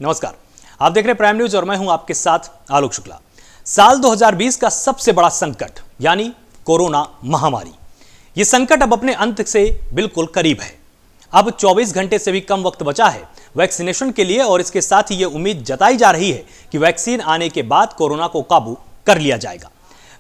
नमस्कार, आप देख रहे हैं प्राइम न्यूज और मैं हूं आपके साथ आलोक शुक्ला। साल 2020 का सबसे बड़ा संकट यानी कोरोना महामारी, यह संकट अब अपने अंत से बिल्कुल करीब है। अब 24 घंटे से भी कम वक्त बचा है वैक्सीनेशन के लिए और इसके साथ ही यह उम्मीद जताई जा रही है कि वैक्सीन आने के बाद कोरोना को काबू कर लिया जाएगा।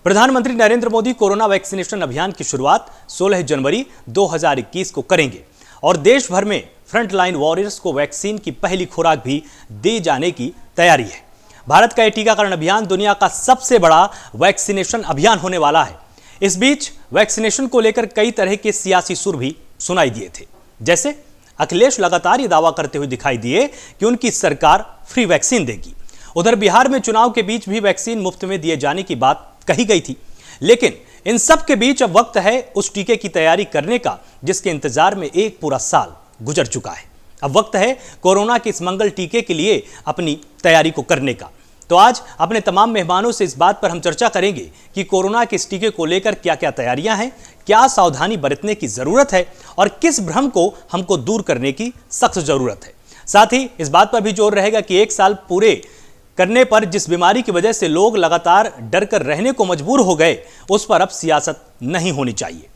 प्रधानमंत्री नरेंद्र मोदी कोरोना वैक्सीनेशन अभियान की शुरुआत 16 जनवरी 2021 को करेंगे और देश भर में फ्रंटलाइन वॉरियर्स को वैक्सीन की पहली खुराक भी दी जाने की तैयारी है। भारत का यह टीकाकरण अभियान दुनिया का सबसे बड़ा वैक्सीनेशन अभियान होने वाला है। इस बीच वैक्सीनेशन को लेकर कई तरह के सियासी सुर भी सुनाई दिए थे। जैसे अखिलेश लगातार ये दावा करते हुए दिखाई दिए कि उनकी सरकार फ्री वैक्सीन देगी। उधर बिहार में चुनाव के बीच भी वैक्सीन मुफ्त में दिए जाने की बात कही गई थी, लेकिन इन सब के बीच अब वक्त है उस टीके की तैयारी करने का जिसके इंतजार में एक पूरा साल गुजर चुका है। अब वक्त है कोरोना के इस मंगल टीके के लिए अपनी तैयारी को करने का। तो आज अपने तमाम मेहमानों से इस बात पर हम चर्चा करेंगे कि कोरोना के इस टीके को लेकर क्या क्या तैयारियां हैं, क्या सावधानी बरतने की जरूरत है और किस भ्रम को हमको दूर करने की सख्त जरूरत है। साथ ही इस बात पर भी जोर रहेगा कि एक साल पूरे करने पर जिस बीमारी की वजह से लोग लगातार डर कर रहने को मजबूर हो गए, उस पर अब सियासत नहीं होनी चाहिए।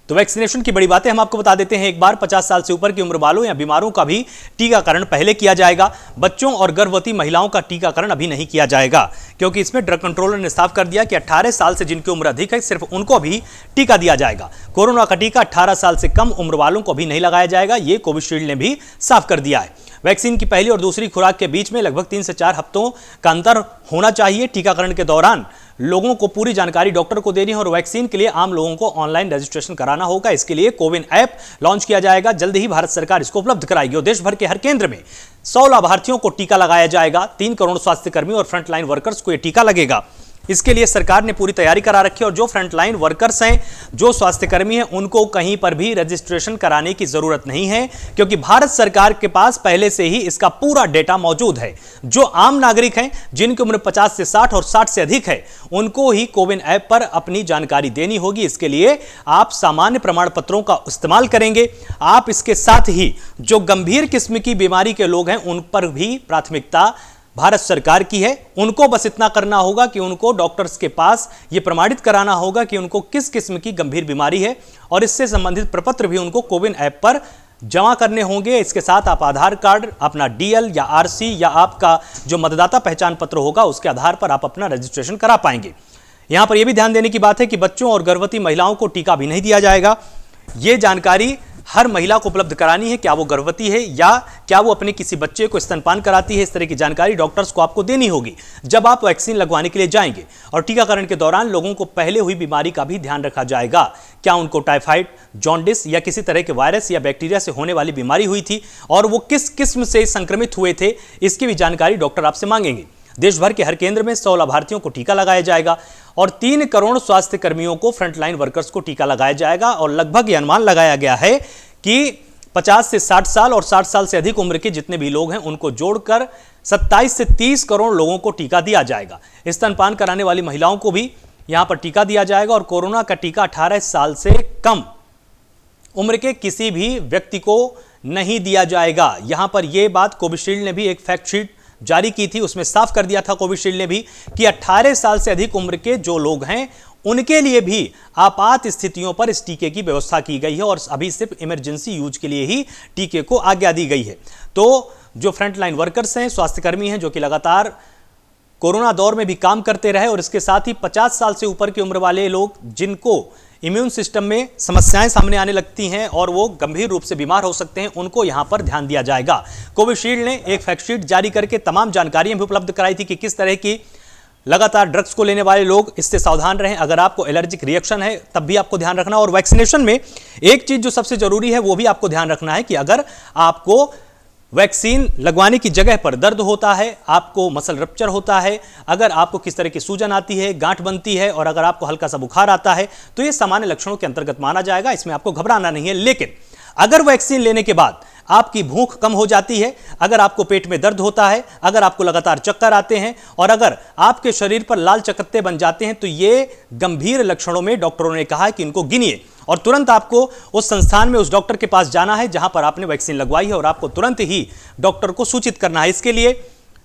तो वैक्सीनेशन की बड़ी बातें हम आपको बता देते हैं। एक बार 50 साल से ऊपर की उम्र वालों या बीमारों का भी टीकाकरण पहले किया जाएगा। बच्चों और गर्भवती महिलाओं का टीकाकरण अभी नहीं किया जाएगा, क्योंकि इसमें ड्रग कंट्रोलर ने साफ कर दिया कि 18 साल से जिनकी उम्र अधिक है सिर्फ उनको भी टीका दिया जाएगा। कोरोना का टीका 18 साल से कम उम्र वालों को भी नहीं लगाया जाएगा, ये कोविशील्ड ने भी साफ कर दिया है। वैक्सीन की पहली और दूसरी खुराक के बीच में लगभग 3 से 4 हफ्तों का अंतर होना चाहिए। टीकाकरण के दौरान लोगों को पूरी जानकारी डॉक्टर को देनी है और वैक्सीन के लिए आम लोगों को ऑनलाइन रजिस्ट्रेशन कराना होगा। इसके लिए कोविन ऐप लॉन्च किया जाएगा। जल्द ही भारत सरकार इसको उपलब्ध कराएगी और देश भर के हर केंद्र में 100 लाभार्थियों को टीका लगाया जाएगा। 3 करोड़ स्वास्थ्य कर्मी और फ्रंटलाइन वर्कर्स को यह टीका लगेगा। इसके लिए सरकार ने पूरी तैयारी करा रखी है और जो फ्रंटलाइन वर्कर्स हैं, जो स्वास्थ्यकर्मी हैं, उनको कहीं पर भी रजिस्ट्रेशन कराने की जरूरत नहीं है, क्योंकि भारत सरकार के पास पहले से ही इसका पूरा डेटा मौजूद है। जो आम नागरिक हैं, जिनकी उम्र 50 से 60 और 60 से अधिक है, उनको ही कोविन ऐप पर अपनी जानकारी देनी होगी। इसके लिए आप सामान्य प्रमाण पत्रों का इस्तेमाल करेंगे। आप इसके साथ ही जो गंभीर किस्म की बीमारी के लोग हैं, उन पर भी प्राथमिकता भारत सरकार की है। उनको बस इतना करना होगा कि उनको डॉक्टर्स के पास यह प्रमाणित कराना होगा कि उनको किस किस्म की गंभीर बीमारी है और इससे संबंधित प्रपत्र भी उनको कोविन ऐप पर जमा करने होंगे। इसके साथ आप आधार कार्ड, अपना डीएल या आरसी या आपका जो मतदाता पहचान पत्र होगा, उसके आधार पर आप अपना रजिस्ट्रेशन करा पाएंगे। यहां पर यह भी ध्यान देने की बात है कि बच्चों और गर्भवती महिलाओं को टीका भी नहीं दिया जाएगा। यह जानकारी हर महिला को उपलब्ध करानी है, क्या वो गर्भवती है या क्या वो अपने किसी बच्चे को स्तनपान कराती है। इस तरह की जानकारी डॉक्टर्स को आपको देनी होगी जब आप वैक्सीन लगवाने के लिए जाएंगे। और टीकाकरण के दौरान लोगों को पहले हुई बीमारी का भी ध्यान रखा जाएगा। क्या उनको टाइफाइड, जॉन्डिस या किसी तरह के वायरस या बैक्टीरिया से होने वाली बीमारी हुई थी और वो किस किस्म से संक्रमित हुए थे, इसकी भी जानकारी डॉक्टर आपसे मांगेंगे। देश भर के हर केंद्र में 100 लाभार्थियों को टीका लगाया जाएगा और 3 करोड़ स्वास्थ्य कर्मियों को, फ्रंटलाइन वर्कर्स को टीका लगाया जाएगा। और लगभग यह अनुमान लगाया गया है कि 50 से 60 साल और 60 साल से अधिक उम्र के जितने भी लोग हैं, उनको जोड़कर 27 से 30 करोड़ लोगों को टीका दिया जाएगा। स्तनपान कराने वाली महिलाओं को भी यहां पर टीका दिया जाएगा और कोरोना का टीका 18 साल से कम उम्र के किसी भी व्यक्ति को नहीं दिया जाएगा। यहां पर यह बात कोविशील्ड ने भी एक फैक्ट शीट जारी की थी, उसमें साफ कर दिया था कोविशील्ड ने भी कि 18 साल से अधिक उम्र के जो लोग हैं, उनके लिए भी आपात स्थितियों पर इस टीके की व्यवस्था की गई है और अभी सिर्फ इमरजेंसी यूज के लिए ही टीके को आज्ञा दी गई है। तो जो फ्रंटलाइन वर्कर्स हैं, स्वास्थ्यकर्मी हैं, जो कि लगातार कोरोना दौर में भी काम करते रहे और इसके साथ ही 50 साल से ऊपर की उम्र वाले लोग, जिनको इम्यून सिस्टम में समस्याएं सामने आने लगती हैं और वो गंभीर रूप से बीमार हो सकते हैं, उनको यहां पर ध्यान दिया जाएगा। कोविशील्ड ने एक फैक्ट शीट जारी करके तमाम जानकारियां भी उपलब्ध कराई थी कि किस तरह की लगातार ड्रग्स को लेने वाले लोग इससे सावधान रहें। अगर आपको एलर्जिक रिएक्शन है तब भी आपको ध्यान रखना। और वैक्सीनेशन में एक चीज जो सबसे जरूरी है वो भी आपको ध्यान रखना है कि अगर आपको वैक्सीन लगवाने की जगह पर दर्द होता है, आपको मसल रप्चर होता है, अगर आपको किस तरह की सूजन आती है, गांठ बनती है और अगर आपको हल्का सा बुखार आता है, तो ये सामान्य लक्षणों के अंतर्गत माना जाएगा। इसमें आपको घबराना नहीं है। लेकिन अगर वैक्सीन लेने के बाद आपकी भूख कम हो जाती है, अगर आपको पेट में दर्द होता है, अगर आपको लगातार चक्कर आते हैं और अगर आपके शरीर पर लाल चकत्ते बन जाते हैं, तो ये गंभीर लक्षणों में डॉक्टरों ने कहा है कि इनको गिनिए और तुरंत आपको उस संस्थान में उस डॉक्टर के पास जाना है जहां पर आपने वैक्सीन लगवाई है और आपको तुरंत ही डॉक्टर को सूचित करना है। इसके लिए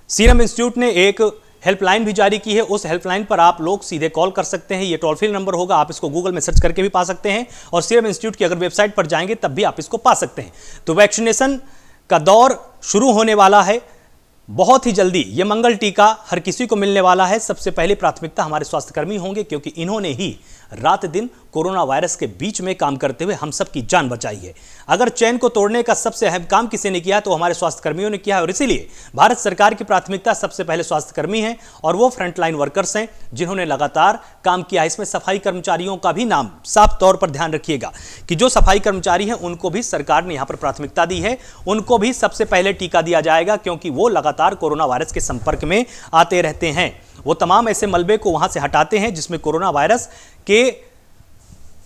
सीरम इंस्टीट्यूट ने एक हेल्पलाइन भी जारी की है। उस हेल्पलाइन पर आप लोग सीधे कॉल कर सकते हैं। ये टोल फ्री नंबर होगा, आप इसको गूगल में सर्च करके भी पा सकते हैं और सीरम इंस्टीट्यूट की अगर वेबसाइट पर जाएंगे तब भी आप इसको पा सकते हैं। तो वैक्सीनेशन का दौर शुरू होने वाला है बहुत ही जल्दी। ये मंगल टीका हर किसी को मिलने वाला है। सबसे पहली प्राथमिकता हमारे स्वास्थ्यकर्मी होंगे, क्योंकि इन्होंने ही रात दिन कोरोना वायरस के बीच में काम करते हुए हम सब की जान बचाई है। अगर चैन को तोड़ने का सबसे अहम काम किसी ने किया तो हमारे स्वास्थ्यकर्मियों ने किया है और इसीलिए भारत सरकार की प्राथमिकता सबसे पहले स्वास्थ्यकर्मी हैं और वो फ्रंटलाइन वर्कर्स हैं जिन्होंने लगातार काम किया है। इसमें सफाई कर्मचारियों का भी नाम साफ तौर पर ध्यान रखिएगा कि जो सफाई कर्मचारी हैं उनको भी सरकार ने यहां पर प्राथमिकता दी है, उनको भी सबसे पहले टीका दिया जाएगा, क्योंकि वो लगातार कोरोना वायरस के संपर्क में आते रहते हैं। वो तमाम ऐसे मलबे को वहां से हटाते हैं जिसमें कोरोना वायरस के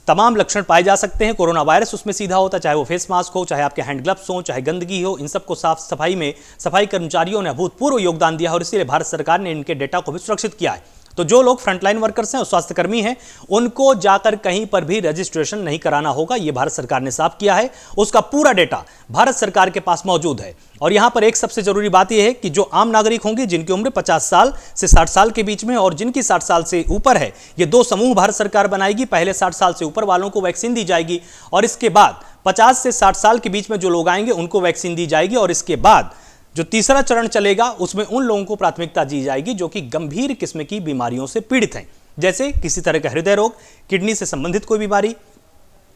तमाम लक्षण पाए जा सकते हैं। कोरोना वायरस उसमें सीधा होता है, चाहे वो फेस मास्क हो, चाहे आपके हैंड ग्लव्स हो, चाहे गंदगी हो, इन सबको साफ सफाई में सफाई कर्मचारियों ने अभूतपूर्व योगदान दिया और इसीलिए भारत सरकार ने इनके डेटा को भी सुरक्षित किया है। तो जो लोग फ्रंटलाइन वर्कर्स हैं और स्वास्थ्यकर्मी हैं, उनको जाकर कहीं पर भी रजिस्ट्रेशन नहीं कराना होगा। यह भारत सरकार ने साफ किया है। उसका पूरा डेटा भारत सरकार के पास मौजूद है। और यहां पर एक सबसे जरूरी बात यह है कि जो आम नागरिक होंगे जिनकी उम्र 50 साल से 60 साल के बीच में और जिनकी 60 साल से ऊपर है, ये दो समूह भारत सरकार बनाएगी। पहले 60 साल से ऊपर वालों को वैक्सीन दी जाएगी और इसके बाद 50 से 60 साल के बीच में जो लोग आएंगे उनको वैक्सीन दी जाएगी और इसके बाद जो तीसरा चरण चलेगा उसमें उन लोगों को प्राथमिकता दी जाएगी जो कि गंभीर किस्म की बीमारियों से पीड़ित हैं, जैसे किसी तरह का हृदय रोग, किडनी से संबंधित कोई बीमारी,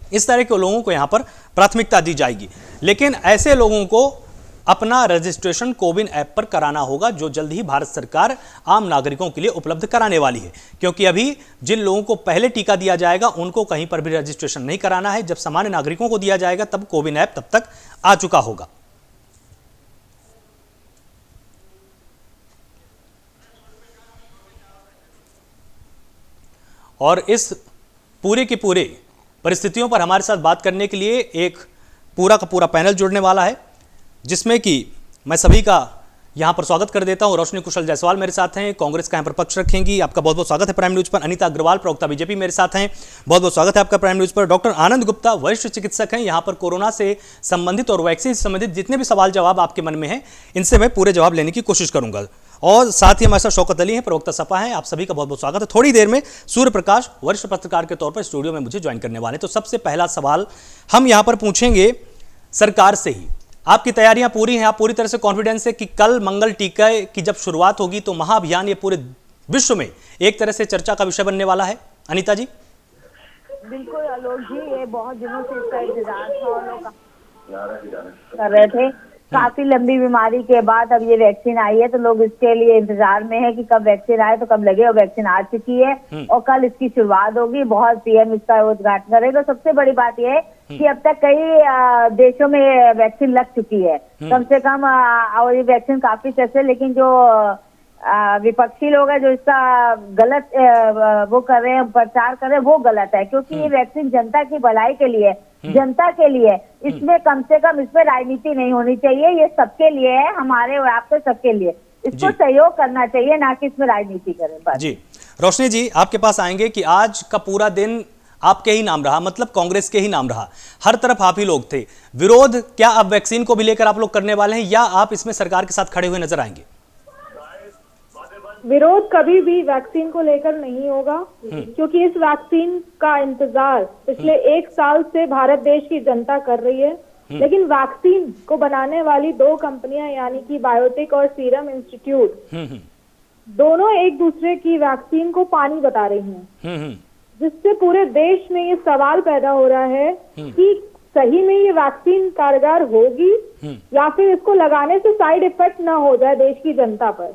इस तरह के लोगों को यहां पर प्राथमिकता दी जाएगी। लेकिन ऐसे लोगों को अपना रजिस्ट्रेशन कोविन ऐप पर कराना होगा, जो जल्द ही भारत सरकार आम नागरिकों के लिए उपलब्ध कराने वाली है। क्योंकि अभी जिन लोगों को पहले टीका दिया जाएगा उनको कहीं पर भी रजिस्ट्रेशन नहीं कराना है। जब सामान्य नागरिकों को दिया जाएगा तब कोविन ऐप तब तक आ चुका होगा। और इस पूरे की पूरे परिस्थितियों पर हमारे साथ बात करने के लिए एक पूरा का पूरा पैनल जुड़ने वाला है, जिसमें कि मैं सभी का यहां पर स्वागत कर देता हूं। रोशनी कुशल जायसवाल मेरे साथ हैं, कांग्रेस का यहां पर पक्ष रखेंगी। आपका बहुत बहुत स्वागत है प्राइम न्यूज पर। अनीता अग्रवाल, प्रवक्ता बीजेपी, मेरे साथ हैं, बहुत बहुत स्वागत है आपका प्राइम न्यूज पर। डॉक्टर आनंद गुप्ता, वरिष्ठ चिकित्सक हैं, यहां पर कोरोना से संबंधित और वैक्सीन से संबंधित जितने भी सवाल जवाब आपके मन में हैं, इनसे मैं पूरे जवाब लेने की कोशिश करूंगा। और साथ ही हमारे साथ शौकत अली हैं, प्रवक्ता सपा हैं। आप सभी का बहुत बहुत स्वागत है। थोड़ी देर में सूर्य प्रकाश, वरिष्ठ पत्रकार के तौर पर स्टूडियो में मुझे ज्वाइन करने वाले हैं। तो सबसे पहला सवाल हम यहां पर पूछेंगे सरकार से ही। आपकी तैयारियां पूरी हैं, आप पूरी तरह से कॉन्फिडेंस है कि कल मंगल टीके की जब शुरुआत होगी तो महाअभियान ये पूरे विश्व में एक तरह से चर्चा का विषय बनने वाला है? अनीता जी। बिल्कुल आलोक जी, ये बहुत दिनों से इसका इंतजार था और लोग कर रहे थे। काफी लंबी बीमारी के बाद अब ये वैक्सीन आई है तो लोग इसके लिए इंतजार में है कि कब वैक्सीन आए तो कब लगे, और वैक्सीन आ चुकी है और कल इसकी शुरुआत होगी। बहुत पीएम इसका उद्घाटन करेगा। तो सबसे बड़ी बात यह है कि अब तक कई देशों में वैक्सीन लग चुकी है कम से कम, और ये वैक्सीन काफी सस्ते। लेकिन जो विपक्षी लोग हैं जो इसका गलत वो कर रहे हैं, प्रचार कर रहे हैं, वो गलत है। क्योंकि ये वैक्सीन जनता की भलाई के लिए, जनता के लिए, इसमें कम से कम इसमें राजनीति नहीं होनी चाहिए। ये सबके लिए है, हमारे और आपके सबके लिए। इसको सहयोग करना चाहिए, ना कि इसमें राजनीति करें बस। जी रोशनी जी, आपके पास आएंगे कि आज का पूरा दिन आपके ही नाम रहा, मतलब कांग्रेस के ही नाम रहा। हर तरफ आप ही लोग थे। विरोध क्या अब वैक्सीन को भी लेकर आप लोग करने वाले हैं या आप इसमें सरकार के साथ खड़े हुए नजर आएंगे? विरोध कभी भी वैक्सीन को लेकर नहीं होगा, क्योंकि इस वैक्सीन का इंतजार पिछले 1 साल से भारत देश की जनता कर रही है। लेकिन वैक्सीन को बनाने वाली 2 कंपनियां यानी कि बायोटेक और सीरम इंस्टीट्यूट, दोनों एक दूसरे की वैक्सीन को पानी बता रही हैं, जिससे पूरे देश में ये सवाल पैदा हो रहा है कि सही में ये वैक्सीन कारगर होगी या फिर इसको लगाने से साइड इफेक्ट ना हो जाए देश की जनता पर।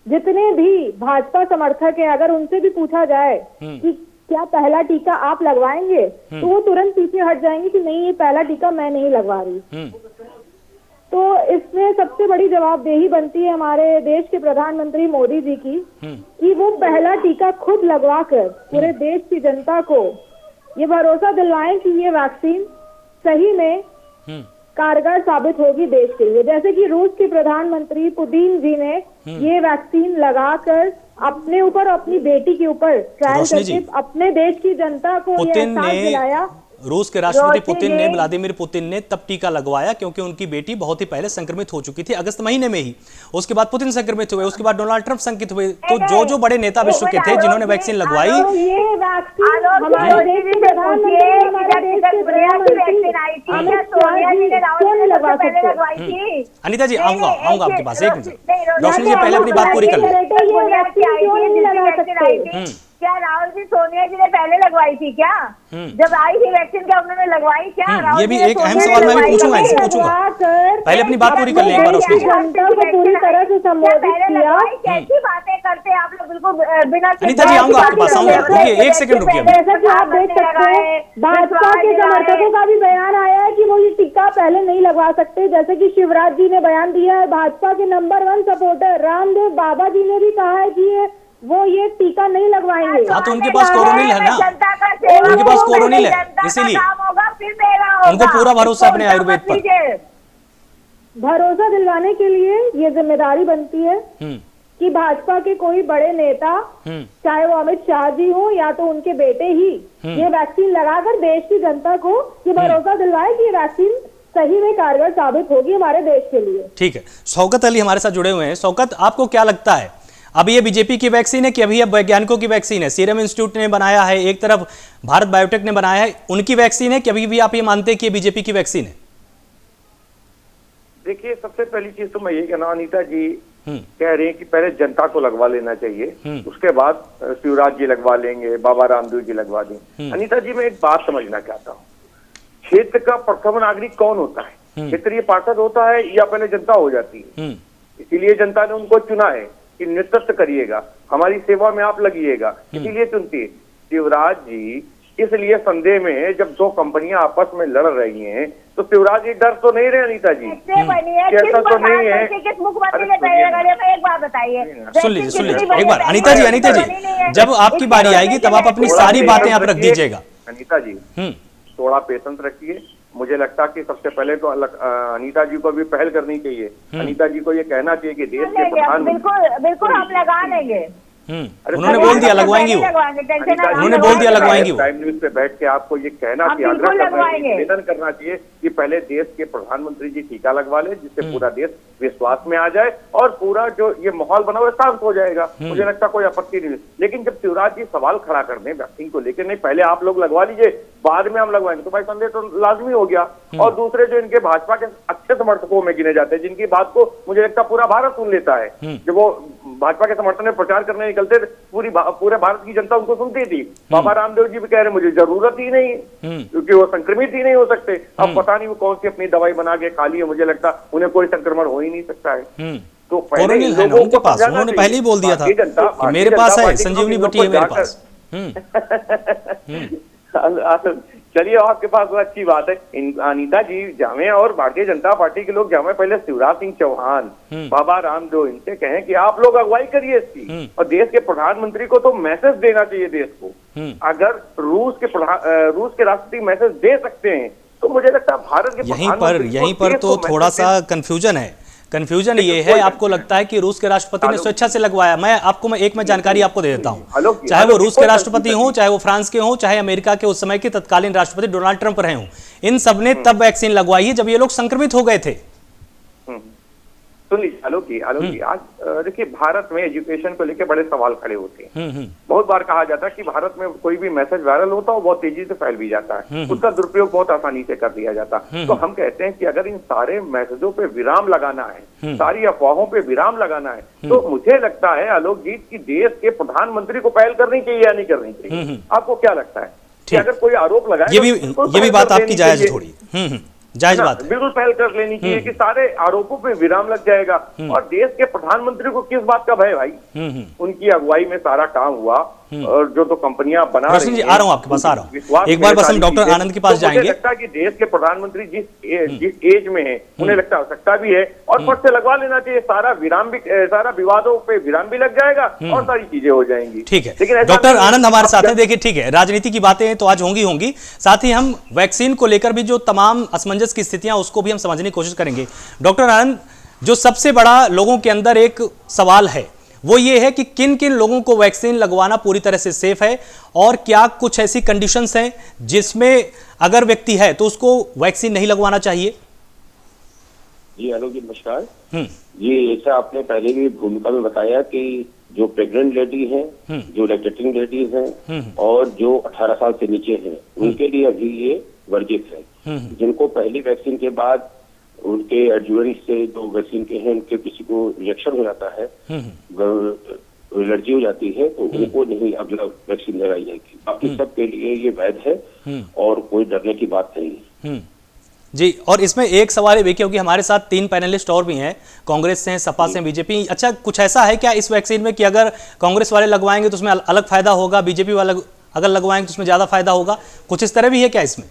जितने भी भाजपा समर्थक हैं, अगर उनसे भी पूछा जाए कि क्या पहला टीका आप लगवाएंगे, तो वो तुरंत पीछे हट जाएंगे कि नहीं, ये पहला टीका मैं नहीं लगवा रही। तो इसमें सबसे बड़ी जवाबदेही बनती है हमारे देश के प्रधानमंत्री मोदी जी की, कि वो पहला टीका खुद लगवा कर पूरे देश की जनता को ये भरोसा दिलवाएं कि ये वैक्सीन सही में कारगर साबित होगी देश के लिए। जैसे कि रूस के प्रधानमंत्री पुतिन जी ने ये वैक्सीन लगाकर अपने ऊपर और अपनी बेटी के ऊपर ट्रायल रोशनी जी, करके अपने देश की जनता को ये पुतिन एहसास ने दिलाया। रूस के राष्ट्रपति पुतिन ने, जी। व्लादिमीर पुतिन ने तब टीका लगवाया क्योंकि उनकी बेटी बहुत ही पहले संक्रमित हो चुकी थी, अगस्त महीने में ही। उसके बाद पुतिन संक्रमित हुए, उसके बाद डोनाल्ड ट्रंप संक्रमित हुए। तो जो बड़े नेता विश्व के थे जिन्होंने वैक्सीन लगवाई, ये वैक्सीन हमारे देश के प्रधानमंत्री, हमारे देश के प्रधानमंत्री अमित शाह जी क्यों नहीं लगवा सकते? अनीता जी आऊंगा आपके पास, एक मिनट। रोशनी जी पहले अपनी बात पूरी कर लें। ये वैक्सीन क्यों नहीं लगा सकते? क्या राहुल जी सोनिया जी ने पहले लगवाई थी क्या? जब आई थी वैक्सीन क्या उन्होंने लगवाई क्या? राहुल ये भी जी ने एक अहम सोनिया सवाल मैं भी लगवाई पूछूंगा, क्या? इनसे पूछूंगा। पहले अपनी बात पूरी कर लें एक बार रोशनी जी। जनता को पूरी तरह से संबोधित किया। कैसी बातें करते हैं आप लोग, बिल्कुल बिना अनीता जी आऊंगा आपके पास, आऊंगा, रुकिए एक सेकंड रुकिए। जैसा कि आप देख सकते हैं भाजपा के समर्थकों का भी बयान आया है कि वो ये टीका पहले नहीं लगवा सकते। जैसे कि शिवराज जी ने बयान दिया है, भाजपा के नंबर 1 सपोर्टर रामदेव बाबा जी ने भी कहा है कि वो ये टीका नहीं लगवाएंगे। हाँ तो उनके पास कोरोनिल है ना, उनके पास कोरोनिल है, इसीलिए उनको पूरा भरोसा अपने आयुर्वेद पर। भरोसा दिलवाने के लिए ये जिम्मेदारी बनती है कि भाजपा के कोई बड़े नेता, चाहे वो अमित शाह जी हो या तो उनके बेटे ही, ये वैक्सीन लगाकर देश की जनता को ये भरोसा दिलवाए कि ये वैक्सीन सही में कारगर साबित होगी हमारे देश के लिए। ठीक है, शौकत अली हमारे साथ जुड़े हुए हैं। शौकत, आपको क्या लगता है, अब ये बीजेपी की वैक्सीन है कि अभी अब वैज्ञानिकों की वैक्सीन है? सीरम इंस्टीट्यूट ने बनाया है, एक तरफ भारत बायोटेक ने बनाया है, उनकी वैक्सीन है कि अभी भी आप ये मानते हैं कि ये बीजेपी की वैक्सीन है? देखिए, सबसे पहली चीज तो मैं ये कहना, अनीता जी कह रहे हैं कि पहले जनता को लगवा लेना चाहिए, उसके बाद शिवराज जी लगवा लेंगे, बाबा रामदेव जी लगवा देंगे। अनीता जी, मैं एक बात समझना चाहता हूँ, क्षेत्र का प्रथम नागरिक कौन होता है? क्षेत्रीय पार्षद होता है या पहले जनता हो जाती है? इसीलिए जनता ने उनको चुना है कि नेतृत्व करिएगा, हमारी सेवा में आप लगिएगा, इसीलिए चुनती है। शिवराज जी इसलिए संदेह में है, जब दो कंपनियां आपस में लड़ रही हैं तो शिवराज जी डर तो नहीं रहे अनीता जी, ऐसा तो नहीं है। किस मुख्यमंत्री ने पहले लगाया? एक बात बताइए, सुन लीजिए एक बार अनीता जी, जब आपकी बारी आएगी तब आप अपनी सारी बातें आप रख दीजिएगा। अनीता जी थोड़ा पेशेंस रखिए। मुझे लगता है कि सबसे पहले तो अनीता जी को भी पहल करनी चाहिए। अनीता जी को ये कहना चाहिए कि देश के प्रधानमंत्री, बिल्कुल हम लगा लेंगे। उन्होंने बोल दिया लगवाएंगी वो, उन्होंने बोल दिया लगवाएंगी वो। प्राइम न्यूज पे बैठ के आपको ये कहना चाहिए, आग्रह करना चाहिए, निवेदन करना चाहिए कि पहले देश के प्रधानमंत्री जी टीका लगवा ले, जिससे पूरा देश विश्वास में आ जाए और पूरा जो ये माहौल बना हुआ शांत हो जाएगा। मुझे लगता कोई आपत्ति नहीं। लेकिन जब शिवराज जी सवाल खड़ा कर दें वैक्सीन को लेकर, नहीं पहले आप लोग लगवा लीजिए बाद में हम लगवाएंगे, तो भाई संदेह तो लाजमी हो गया। और दूसरे जो इनके भाजपा के अच्छे समर्थकों में गिने जाते हैं, जिनकी बात को मुझे लगता पूरा भारत सुन लेता है, जब वो भाजपा के समर्थन में प्रचार करने निकलते थे पूरे भारत की जनता उनको सुनती थी। बाबा रामदेव जी भी कह रहे मुझे जरूरत ही नहीं, क्योंकि वो संक्रमित ही नहीं हो सकते। अब पता नहीं वो कौन सी अपनी दवाई बना के खा ली है, मुझे लगता उन्हें कोई संक्रमण हो ही नहीं सकता है। तो पहले उनके पास, उन्होंने पहले ही बोल दिया था कि मेरे पास है, संजीवनी बटी है मेरे पास। चलिए आपके पास वो अच्छी बात है। अनीता जी जावे और भारतीय जनता पार्टी के लोग जावे पहले शिवराज सिंह चौहान, बाबा रामदेव, इनसे कहें कि आप लोग अगुवाई करिए इसकी, और देश के प्रधानमंत्री को तो मैसेज देना चाहिए देश को। अगर रूस के राष्ट्रपति मैसेज दे सकते हैं तो मुझे लगता है भारत के यहीं पर तो थोड़ा सा कंफ्यूजन है। कंफ्यूजन ये है, आपको लगता है कि रूस के राष्ट्रपति ने स्वेच्छा से लगवाया। मैं जानकारी आपको दे देता हूं, चाहे वो रूस के राष्ट्रपति हो, चाहे वो फ्रांस के हो, चाहे अमेरिका के उस समय के तत्कालीन राष्ट्रपति डोनाल्ड ट्रंप रहे हों, इन सब ने तब वैक्सीन लगवाई है जब ये लोग संक्रमित हो गए थे। सुन लीजिए आलोक जी, आज देखिए भारत में एजुकेशन को लेकर बड़े सवाल खड़े होते हैं। बहुत बार कहा जाता है कि भारत में कोई भी मैसेज वायरल होता है बहुत तेजी से फैल भी जाता है, उसका दुरुपयोग बहुत आसानी से कर दिया जाता है। तो हम कहते हैं कि अगर इन सारे मैसेजों पे विराम लगाना है, सारी अफवाहों पे विराम लगाना है, तो मुझे लगता है आलोक जी की देश के प्रधानमंत्री को पहल करनी चाहिए या नहीं करनी चाहिए? आपको क्या लगता है कि अगर कोई आरोप लगाए, ये भी बात आपकी जायज है थोड़ी, जायज बात है, बिल्कुल पहल कर लेनी चाहिए कि सारे आरोपों पे विराम लग जाएगा। और देश के प्रधानमंत्री को किस बात का भय भाई? उनकी अगुवाई में सारा काम हुआ, और जो तो कंपनियां बना रही रोशनी जी, आ रहा हूं आपके पास, आ रहा हूं। एक बार बस हम डॉक्टर आनंद के पास जाएंगे। मुझे लगता है कि देश के प्रधानमंत्री जिस एज में है, उन्हें लगता हो सकता भी है और फट से लगवा लेना चाहिए। सारा विवादों पे विराम भी लग जाएगा और सारी चीजें हो जाएंगी। ठीक है, लेकिन डॉक्टर आनंद हमारे साथ हैं। देखिए, ठीक है, राजनीति की बातें तो आज होंगी, साथ ही हम वैक्सीन को लेकर भी जो तमाम असमंजस की स्थितियां उसको भी हम समझने की कोशिश करेंगे। डॉक्टर आनंद, जो सबसे बड़ा लोगों के अंदर एक सवाल है वो ये है कि किन किन लोगों को वैक्सीन लगवाना पूरी तरह से सेफ है और क्या कुछ ऐसी कंडीशंस हैं जिसमें अगर व्यक्ति है तो उसको वैक्सीन नहीं लगवाना चाहिए? जी हेलो जी, नमस्कार जी। ऐसा आपने पहले भी भूमिका में बताया कि जो प्रेग्नेंट लेडी हैं, जो लैक्टेटिंग लेडीज हैं और जो 18 साल से नीचे हैं, उनके लिए अभी ये वर्जित है। जिनको पहली वैक्सीन के बाद उनके एडजुवेंट से जो वैक्सीन के हैं, उनके किसी को रिएक्शन हो जाता है, एलर्जी हो जाती है, तो उनको नहीं अब वैक्सीन लगाई जाएगी। बाकी सबके लिए ये वैध है और कोई डरने की बात नहीं है जी। और इसमें एक सवाल है क्योंकि हमारे साथ 3 पैनलिस्ट और भी हैं, कांग्रेस से, सपा से, बीजेपी। अच्छा, कुछ ऐसा है क्या इस वैक्सीन में कि अगर कांग्रेस वाले लगवाएंगे तो उसमें अलग फायदा होगा, बीजेपी वाले अगर लगवाएंगे तो उसमें ज्यादा फायदा होगा? कुछ इस तरह भी है क्या इसमें?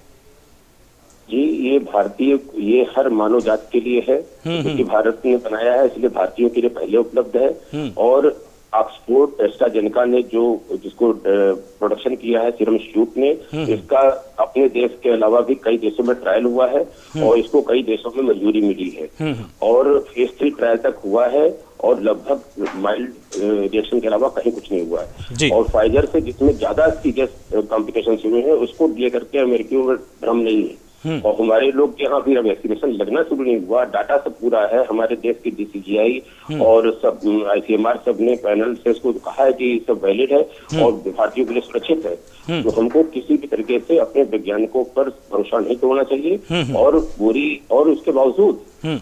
जी, ये भारतीय, ये हर मानव जाति के लिए है, क्योंकि भारत ने बनाया है, इसलिए भारतीयों के लिए पहले उपलब्ध है। और ऑक्सफोर्ड एस्ट्राजेनेका ने जिसको प्रोडक्शन किया है, सीरम इंस्टीट्यूट ने, इसका अपने देश के अलावा भी कई देशों में ट्रायल हुआ है और इसको कई देशों में मंजूरी मिली है और फेज 3 ट्रायल तक हुआ है और लगभग माइल्ड रिएक्शन के अलावा कहीं कुछ नहीं हुआ है। और फाइजर से जिसमें ज्यादा सीरियस कॉम्प्लिकेशन हुए हैं उसको लेकर के अमेरिकियों में भ्रम नहीं है। और हमारे लोग के यहाँ भी वैक्सीनेशन लगना शुरू नहीं हुआ। डाटा सब पूरा है, हमारे देश की DCGI और सब ICMR सब ने पैनल से इसको कहा है कि सब वैलिड है और भारतीयों के लिए सुरक्षित है। तो हमको किसी भी तरीके से अपने वैज्ञानिकों पर भरोसा नहीं तोड़ना चाहिए। और उसके बावजूद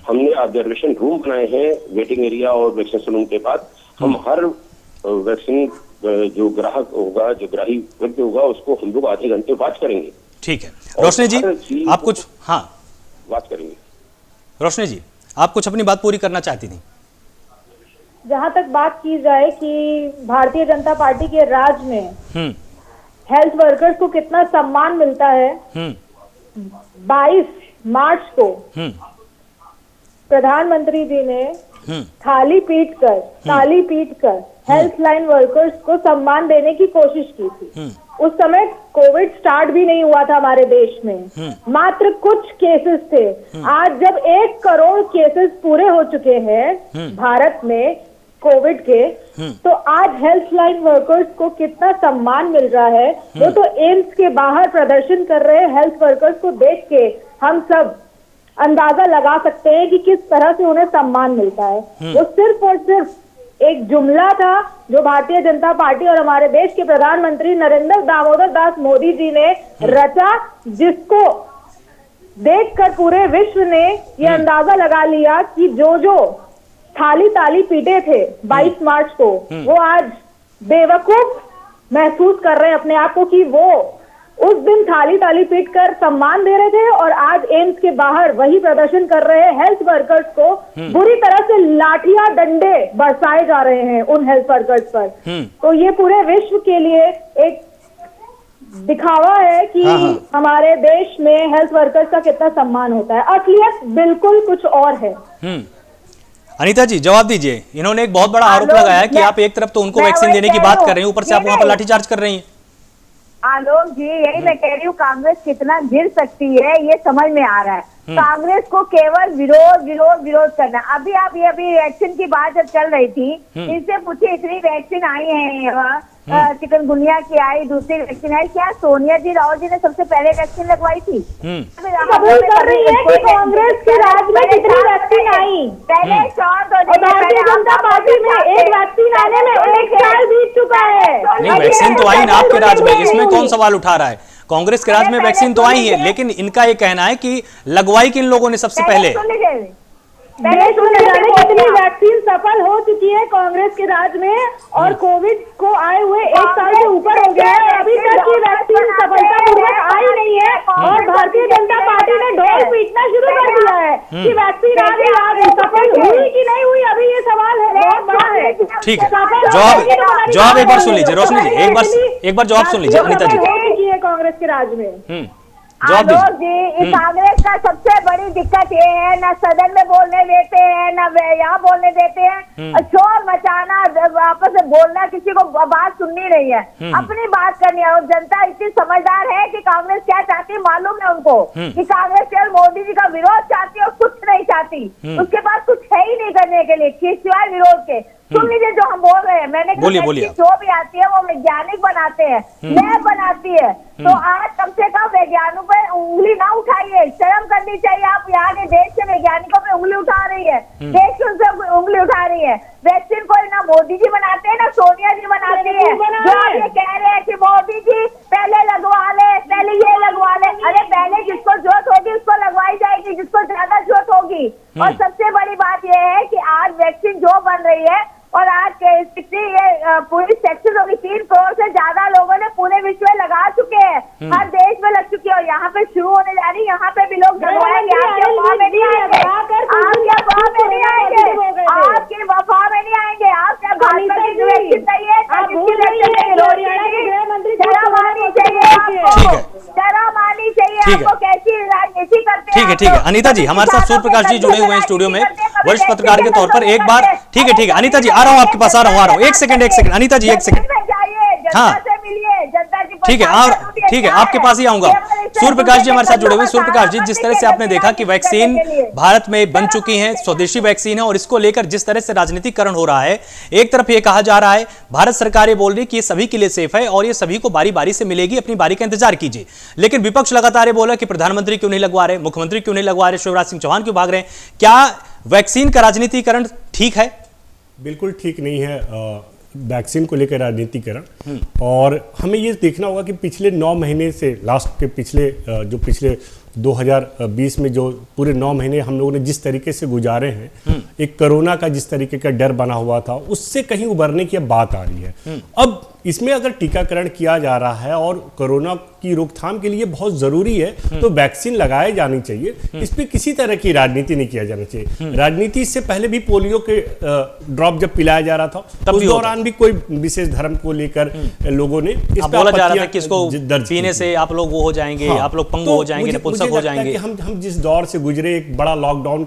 हमने ऑब्जर्वेशन रूम बनाए हैं, वेटिंग एरिया और वैक्सीनेशन रूम के बाद हम हर वैक्सीन जो ग्राहक होगा, जो ग्राही व्यक्ति होगा, उसको हम लोग आधे घंटे वॉच करेंगे। ठीक है, रोशनी जी आप कुछ, हाँ बात करेंगे। रोशनी जी, आप कुछ अपनी बात पूरी करना चाहती थी। जहां तक बात की जाए कि भारतीय जनता पार्टी के राज में हेल्थ वर्कर्स को कितना सम्मान मिलता है, 22 मार्च को प्रधानमंत्री जी ने ताली पीट कर हेल्थ लाइन वर्कर्स को सम्मान देने की कोशिश की थी। उस समय कोविड स्टार्ट भी नहीं हुआ था हमारे देश में, मात्र कुछ केसेस थे। आज जब 1 करोड़ केसेस पूरे हो चुके हैं भारत में कोविड के, तो आज हेल्थ लाइन वर्कर्स को कितना सम्मान मिल रहा है। वो तो एम्स के बाहर प्रदर्शन कर रहे हेल्थ वर्कर्स को देख के हम सब अंदाजा लगा सकते हैं कि किस तरह से उन्हें सम्मान मिलता है। वो सिर्फ और सिर्फ एक जुमला था जो भारतीय जनता पार्टी और हमारे देश के प्रधानमंत्री नरेंद्र दामोदर दास मोदी जी ने रचा, जिसको देखकर पूरे विश्व ने ये अंदाजा लगा लिया कि जो ताली पीटे थे 22 मार्च को, वो आज बेवकूफ महसूस कर रहे हैं अपने आप को कि वो उस दिन ताली पीट कर सम्मान दे रहे थे और आज एम्स के बाहर वही प्रदर्शन कर रहे हैं हेल्थ वर्कर्स को बुरी तरह से लाठियां डंडे बरसाए जा रहे हैं उन हेल्थ वर्कर्स पर। तो ये पूरे विश्व के लिए एक दिखावा है कि हमारे देश में हेल्थ वर्कर्स का कितना सम्मान होता है। असलियत बिल्कुल कुछ और है। अनीता जी जवाब दीजिए, इन्होंने एक बहुत बड़ा आरोप लगाया है कि आप एक तरफ तो उनको वैक्सीन देने की बात कर रहे हैं, ऊपर से आप वहां पर लाठीचार्ज कर रही हैं। आलोक जी, यही मैं कह रही हूँ, कांग्रेस कितना गिर सकती है ये समझ में आ रहा है। कांग्रेस को केवल विरोध करना। अभी वैक्सीन की बात जब चल रही थी, इनसे पूछे इतनी वैक्सीन आई है, चिकनगुनिया की आई, दूसरी वैक्सीन आई, क्या सोनिया जी राहुल जी ने सबसे पहले वैक्सीन लगवाई थी? कबूल कर रही है कि कांग्रेस के राज में कितनी वैक्सीन आई? पहले भारतीय जनता पार्टी में एक वैक्सीन आने में 1 साल बीत चुका है। नहीं, वैक्सीन तो आई ना आपके राज में, इसमें कौन सवाल उठा रहा है? कांग्रेस के राज में वैक्सीन तो आई है, लेकिन इनका ये कहना है कि लगवाई किन लोगों ने सबसे पहले? देश में जाने कितनी वैक्सीन सफल हो चुकी है कांग्रेस के राज में, और कोविड को आए हुए 1 साल से ऊपर हो गया है, अभी तक ये वैक्सीन सफलतापूर्वक आई नहीं है। और भारतीय जनता पार्टी ने ढोल पीटना शुरू कर दिया है कि वैक्सीन आ गई, सफल हुई कि नहीं हुई, अभी ये सवाल है बहुत बड़ा है। ठीक है, जवाब एक बार सुन लीजिए रोशनी जी, एक बार जवाब सुन लीजिए अनीता जी। कांग्रेस के राज में आलोक जी, इस कांग्रेस का सबसे बड़ी दिक्कत ये है, ना सदन में बोलने देते हैं, ना यहाँ बोलने देते हैं, शोर मचाना, आपस में बोलना, किसी को बात सुननी नहीं है, अपनी बात करनी है। और जनता इतनी समझदार है कि कांग्रेस क्या चाहती है मालूम है उनको, कि कांग्रेस केवल मोदी जी का विरोध चाहती है और कुछ नहीं चाहती, उसके पास कुछ है ही नहीं करने के लिए सिवाय विरोध के। सुन लीजिए जो हम बोल रहे हैं, मैंने जो भी आती है वो वैज्ञानिक बनाते हैं, लैब बनाती है, तो आज कम से कम वैज्ञानिकों पे उंगली ना उठाइए, शर्म करनी चाहिए। आप यहाँ के देश के वैज्ञानिकों पे उंगली उठा रही है, देश की उनसे उंगली उठा रही है। वैक्सीन को ना मोदी जी बनाते हैं ना सोनिया जी बनाती है, जो आप ये कह रहे हैं कि मोदी जी पहले लगवा ले, पहले ये लगवा ले। अरे पहले जिसको जरूरत होगी उसको लगवाई जाएगी, जिसको ज्यादा जरूरत होगी। और सबसे बड़ी बात यह है कि आज वैक्सीन जो बन रही है और आज ये पूरी सक्सेस होगी, 3 करोड़ से ज्यादा लोगों ने पूरे विश्व में लगा चुके हैं, हर देश में लग चुकी है और यहाँ पे शुरू होने जा रही है, यहाँ पे भी लोग लगवाएंगे। आपके वफा में नहीं आएंगे, आपके वफा में नहीं आएंगे, आपके वफा में नहीं आएंगे। आप क्या भाजपा की वैक्सीन नहीं है, शर्म आनी चाहिए आपको, शर्म आनी चाहिए आपको, कैसी राजनीति करते हैं। ठीक है अनीता जी, हमारे साथ सूर्य प्रकाश जी जुड़े हुए हैं स्टूडियो में वरिष्ठ पत्रकार के तौर पर। एक बार ठीक है अनीता जी, आ रहा हूँ आपके पास, आ रहा हूँ एक सेकंड अनीता जी, एक सेकंड। हाँ ठीक है आपके पास ही आऊंगा। सूर्य प्रकाश जी हमारे साथ जुड़े हुए हैं। सूर्य प्रकाश जी, जिस तरह से आपने देखा कि वैक्सीन भारत में बन चुकी है, स्वदेशी वैक्सीन है, और इसको लेकर जिस तरह से राजनीतिकरण हो रहा है, एक तरफ ये कहा जा रहा है, भारत सरकार ये बोल रही है कि ये सभी के लिए सेफ है और ये सभी को बारी बारी से मिलेगी, अपनी बारी का इंतजार कीजिए। लेकिन विपक्ष लगातार ये बोला कि प्रधानमंत्री क्यों नहीं लगवा रहे, मुख्यमंत्री क्यों नहीं लगवा रहे, शिवराज सिंह चौहान क्यों भाग रहे हैं। क्या वैक्सीन का राजनीतिकरण ठीक है? बिल्कुल ठीक नहीं है वैक्सीन को लेकर राजनीतिकरण। और हमें ये देखना होगा कि पिछले 9 महीने से लास्ट के पिछले 2020 में जो पूरे 9 महीने हम लोगों ने जिस तरीके से गुजारे हैं, एक कोरोना का जिस तरीके का डर बना हुआ था, उससे कहीं उबरने की अब बात आ रही है। अब इसमें अगर टीकाकरण किया जा रहा है और कोरोना की रोकथाम के लिए बहुत जरूरी है, तो वैक्सीन लगाए जानी चाहिए। इस पे किसी तरह की राजनीति नहीं किया जाना चाहिए। राजनीति इससे पहले भी पोलियो के ड्रॉप जब पिलाया जा रहा था, उस दौरान भी कोई विशेष धर्म को लेकर लोगों ने इस पे बोला जा रहा था कि इसको पीने से आप लोग वो हो जाएंगे, आप लोग पंगु हो जाएंगे, नपुंसक हो जाएंगे। हम जिस दौर से गुजरे, एक बड़ा लॉकडाउन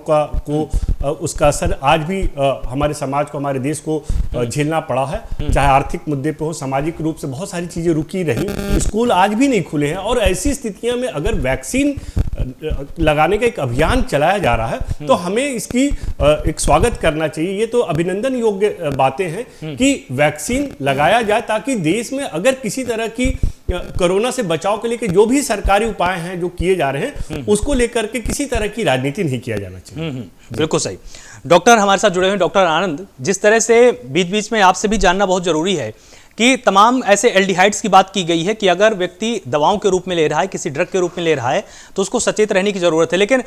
उसका असर आज भी हमारे समाज को, हमारे देश को झेलना पड़ा है। चाहे आर्थिक मुद्दे पे हो, सामाजिक रूप से बहुत सारी चीजें रुकी रही, स्कूल आज भी नहीं खुले हैं। और ऐसी स्थितियों में अगर वैक्सीन लगाने का एक अभियान चलाया जा रहा है, तो हमें इसकी एक स्वागत करना चाहिए। ये तो अभिनंदन योग्य बातें हैं कि वैक्सीन लगाया जाए, ताकि देश में अगर किसी तरह की कोरोना से बचाव के लिए जो भी सरकारी उपाय हैं जो किए जा रहे हैं, उसको लेकर के किसी तरह की राजनीति नहीं किया जाना चाहिए। बिल्कुल सही। डॉक्टर हमारे साथ जुड़े हुए हैं, डॉक्टर आनंद, जिस तरह से बीच बीच में आपसे भी जानना बहुत जरूरी है कि तमाम ऐसे एल्डिहाइड्स की बात की गई है कि अगर व्यक्ति दवाओं के रूप में ले रहा है, किसी ड्रग के रूप में ले रहा है, तो उसको सचेत रहने की जरूरत है। लेकिन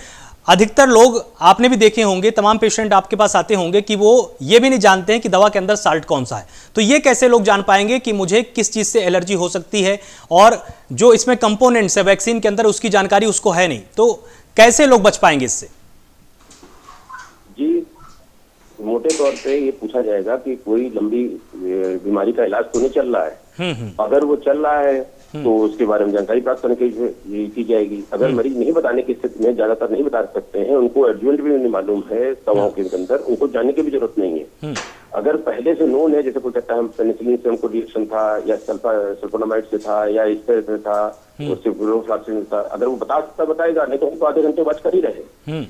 अधिकतर लोग, आपने भी देखे होंगे, तमाम पेशेंट आपके पास आते होंगे कि वो ये भी नहीं जानते हैं कि दवा के अंदर साल्ट कौन सा है। तो ये कैसे लोग जान पाएंगे कि मुझे किस चीज से एलर्जी हो सकती है, और जो इसमें कंपोनेंट्स है वैक्सीन के अंदर, उसकी जानकारी उसको है नहीं, तो कैसे लोग बच पाएंगे इससे? जी, मोटे तौर पे ये पूछा जाएगा कि कोई लंबी बीमारी का इलाज तो नहीं चल रहा है। अगर वो चल रहा है तो उसके बारे में जानकारी प्राप्त करने की जाएगी। अगर मरीज नहीं बताने की स्थिति में, ज्यादातर नहीं बता सकते हैं, उनको एडजुवेंट भी नहीं मालूम है दवाओं के अंदर, उनको जानने की भी जरूरत नहीं है। अगर पहले से नोन है, जैसे कोई कहता है पेनिसिलिन से हमको रिएक्शन था, या सल्फोनामाइड से था, या इस तरह से था, उससे था, अगर वो बता सकता बताएगा, नहीं तो हमको आधे घंटे बच कर ही रहे।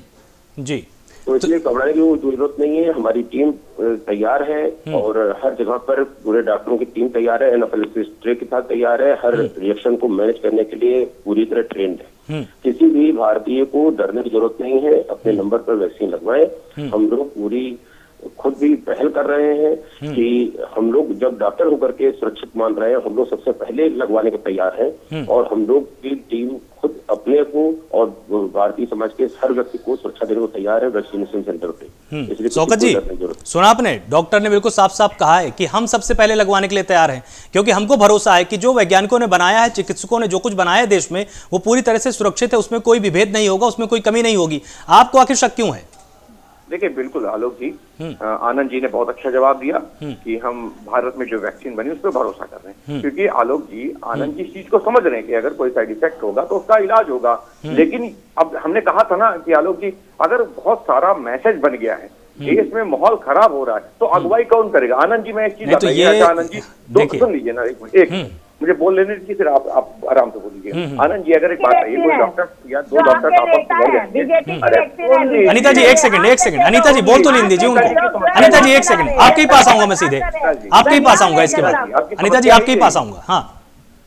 जी, तो इसलिए घबराने की जरूरत नहीं है। हमारी टीम तैयार है और हर जगह पर पूरे डॉक्टरों की टीम तैयार है, एनाफिलिसिस ट्रे के साथ तैयार है, हर रिएक्शन को मैनेज करने के लिए पूरी तरह ट्रेंड है। किसी भी भारतीय को डरने की जरूरत नहीं है, अपने नंबर पर वैक्सीन लगवाएं। हम लोग पूरी खुद भी पहल कर रहे हैं कि हम लोग जब डॉक्टर होकर के सुरक्षित मान रहे हैं, हम लोग सबसे पहले लगवाने को तैयार हैं। और हम लोग की टीम खुद अपने को और भारतीय समाज के हर व्यक्ति को सुरक्षा देने को तैयार है वैक्सीनेशन सेंटर पे। इसलिए शौकत जी, सुना आपने, डॉक्टर ने बिल्कुल साफ साफ कहा है कि हम सबसे पहले लगवाने के लिए तैयार हैं, क्योंकि हमको भरोसा है कि जो वैज्ञानिकों ने बनाया है, चिकित्सकों ने जो कुछ बनाया है देश में, वो पूरी तरह से सुरक्षित है, उसमें कोई विभेद नहीं होगा, उसमें कोई कमी नहीं होगी। आपको आखिर शक क्यों है? देखिए बिल्कुल आलोक जी, आनंद जी ने बहुत अच्छा जवाब दिया कि हम भारत में जो वैक्सीन बनी उस पर भरोसा कर रहे हैं, क्योंकि आलोक जी आनंद जी इस चीज को समझ रहे हैं कि अगर कोई साइड इफेक्ट होगा तो उसका इलाज होगा। लेकिन अब हमने कहा था ना कि आलोक जी, अगर बहुत सारा मैसेज बन गया है, देश में माहौल खराब हो रहा है, तो अगुवाई कौन करेगा? आनंद जी मैं एक चीज बताइए, आनंद जी दो सुन लीजिए ना, एक मिनट, एक मुझे बोल लेने दीजिए, फिर आप आराम से बोलिए। आनंद जी अगर एक बात है, कोई डॉक्टर या दो डॉक्टर आपस में लड़ जाएंगे। अनीता जी एक सेकंड, अनीता जी बोल तो लेने दीजिए उनको। अनीता जी एक सेकंड, आपके ही पास आऊंगा मैं सीधे, आपके ही पास आऊंगा इसके बाद। अनीता जी आपके ही पास आऊंगा। हाँ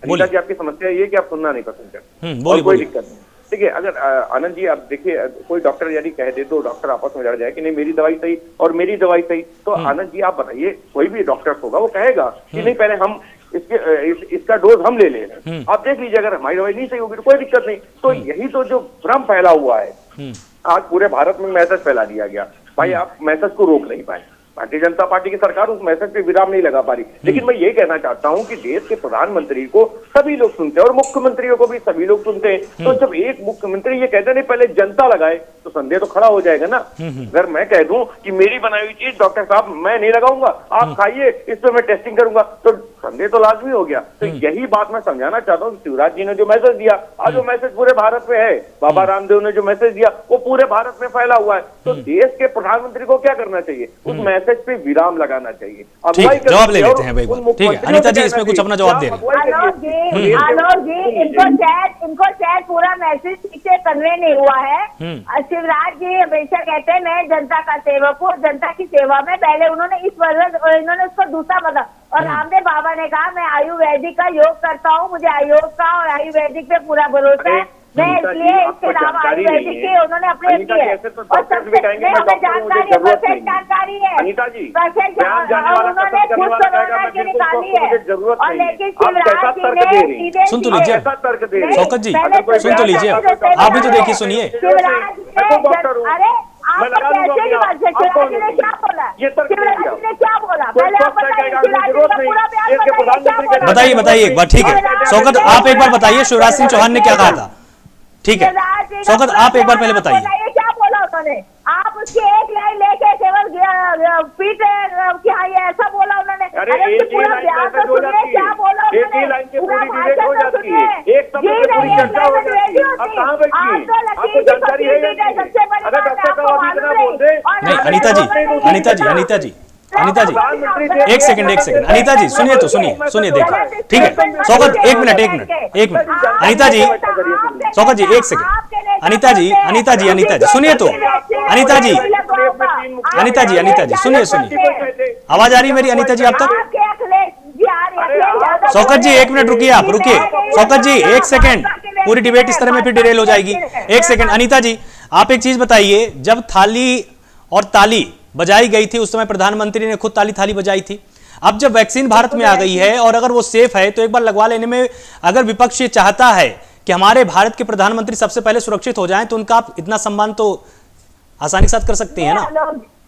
अनीता जी, आपकी समस्या ये कि आप सुनना नहीं पसंद करते, बोलिए कोई दिक्कत नहीं। देखिए अगर आनंद जी आप देखिए, कोई डॉक्टर यदि कह दे, दो डॉक्टर आपस में लड़ जाए कि नहीं मेरी दवाई सही और मेरी दवाई सही, तो आनंद जी आप बताइए, कोई भी डॉक्टर होगा वो कहेगा कि नहीं पहले हम इसका डोज हम ले लें, आप देख लीजिए, अगर हमारी दवाई नहीं सही होगी तो कोई दिक्कत नहीं। तो यही तो जो भ्रम फैला हुआ है, आज पूरे भारत में मैसेज फैला दिया गया, भाई आप मैसेज को रोक नहीं पाए। भारतीय जनता पार्टी की सरकार उस मैसेज पे विराम नहीं लगा पा रही। लेकिन मैं ये कहना चाहता हूं कि देश के प्रधानमंत्री को सभी लोग सुनते हैं और मुख्यमंत्रियों को भी सभी लोग सुनते हैं। तो जब एक मुख्यमंत्री ये कहते नहीं पहले जनता लगाए, तो संदेह तो खड़ा हो जाएगा ना। अगर मैं कह दूं कि मेरी बनाई हुई चीज डॉक्टर साहब मैं नहीं लगाऊंगा, आप खाइए, इस पर मैं टेस्टिंग करूंगा, तो संदेह तो लाजमी हो गया। तो यही बात मैं समझाना चाहता हूँ। शिवराज जी ने जो मैसेज दिया, आज वो मैसेज पूरे भारत में है। बाबा रामदेव ने जो मैसेज दिया वो पूरे भारत में फैला हुआ है। तो देश के प्रधानमंत्री को क्या करना चाहिए? उस मैसेज पे विराम लगाना चाहिए। ठीक, जवाब ले लेते हैं भाई। ठीक है अनीता जी, इसमें कुछ अपना जवाब दे रहे हैं। आलोक जी इनको शायद पूरा मैसेज ठीक से कन्वे नहीं हुआ है। शिवराज जी हमेशा कहते हैं मैं जनता का सेवक हूँ, जनता की सेवा में, पहले उन्होंने इस वर्ड और इन्होंने उसको दूसरा बता। और रामदेव बाबा ने कहा मैं आयुर्वेदिक का योग करता हूँ, मुझे आयोग का और आयुर्वेदिक पे पूरा भरोसा है, मैं इसलिए इसके अलावा आयुर्वेदिक के उन्होंने अपने किए और सबसे जानकारी है, परफेक्ट जानकारी है, परफेक्ट उन्होंने खुद कोरोना की निकाली है। और लेकिन शिवराज जी ने सीधे सुन तो लीजिए शौकत जी, सुन तो लीजिए, आप भी तो देखिए सुनिए। अरे आप कैसे की बात है? शिवराज जी ने क्या बोला? शिवराज जी ने क्या बोला? पहले आप बताइए, शिवराज जी का पूरा बयान बताइए, बताइए एक बार। ठीक है शौकत, आप एक बार बताइए शिवराज सिंह चौहान ने क्या कहा था। ठीक है शौकत, आप एक बार पहले बताइए क्या बोला उन्होंने। आप उसकी एक लाइन लेके केवल पीट कि हाँ ये ऐसा बोला उन्होंने। अरे एक ही लाइन मैसेज हो जाती है, क्या बोला एक ही लाइन से पूरी डिबेट हो जाती है, एक शब्द से पूरी चर्चा हो जाती है। अब कहाँ बैठिए, आपको जानकारी है या नहीं? अगर डॉक्टर साहब अभी इतना बोल दे। नहीं अनीता जी, अनीता जी, अनीता जी, अनीता जी एक सेकंड अनीता जी सुनिए तो सुनिए देखिए। ठीक है शौकत, एक मिनट अनीता जी, शौकत जी एक सेकंड, अनीता जी सुनिए तो, अनीता जी सुनिए, आवाज आ रही है मेरी अनीता जी आप तक? शौकत जी एक मिनट रुकिए, आप रुकिए शौकत जी, एक सेकंड, पूरी डिबेट इस तरह में फिर डिरेल हो जाएगी। एक सेकंड अनीता जी, आप एक चीज बताइए, जब थाली और ताली बजाई गई थी उस समय प्रधानमंत्री ने खुद ताली बजाई थी। अब जब वैक्सीन भारत में आ गई है और अगर वो सेफ है तो एक बार लगवा लेने में, अगर विपक्ष ये चाहता है कि हमारे भारत के प्रधानमंत्री सबसे पहले सुरक्षित हो जाएं, तो उनका आप इतना सम्मान तो आसानी के साथ कर सकते हैं ना।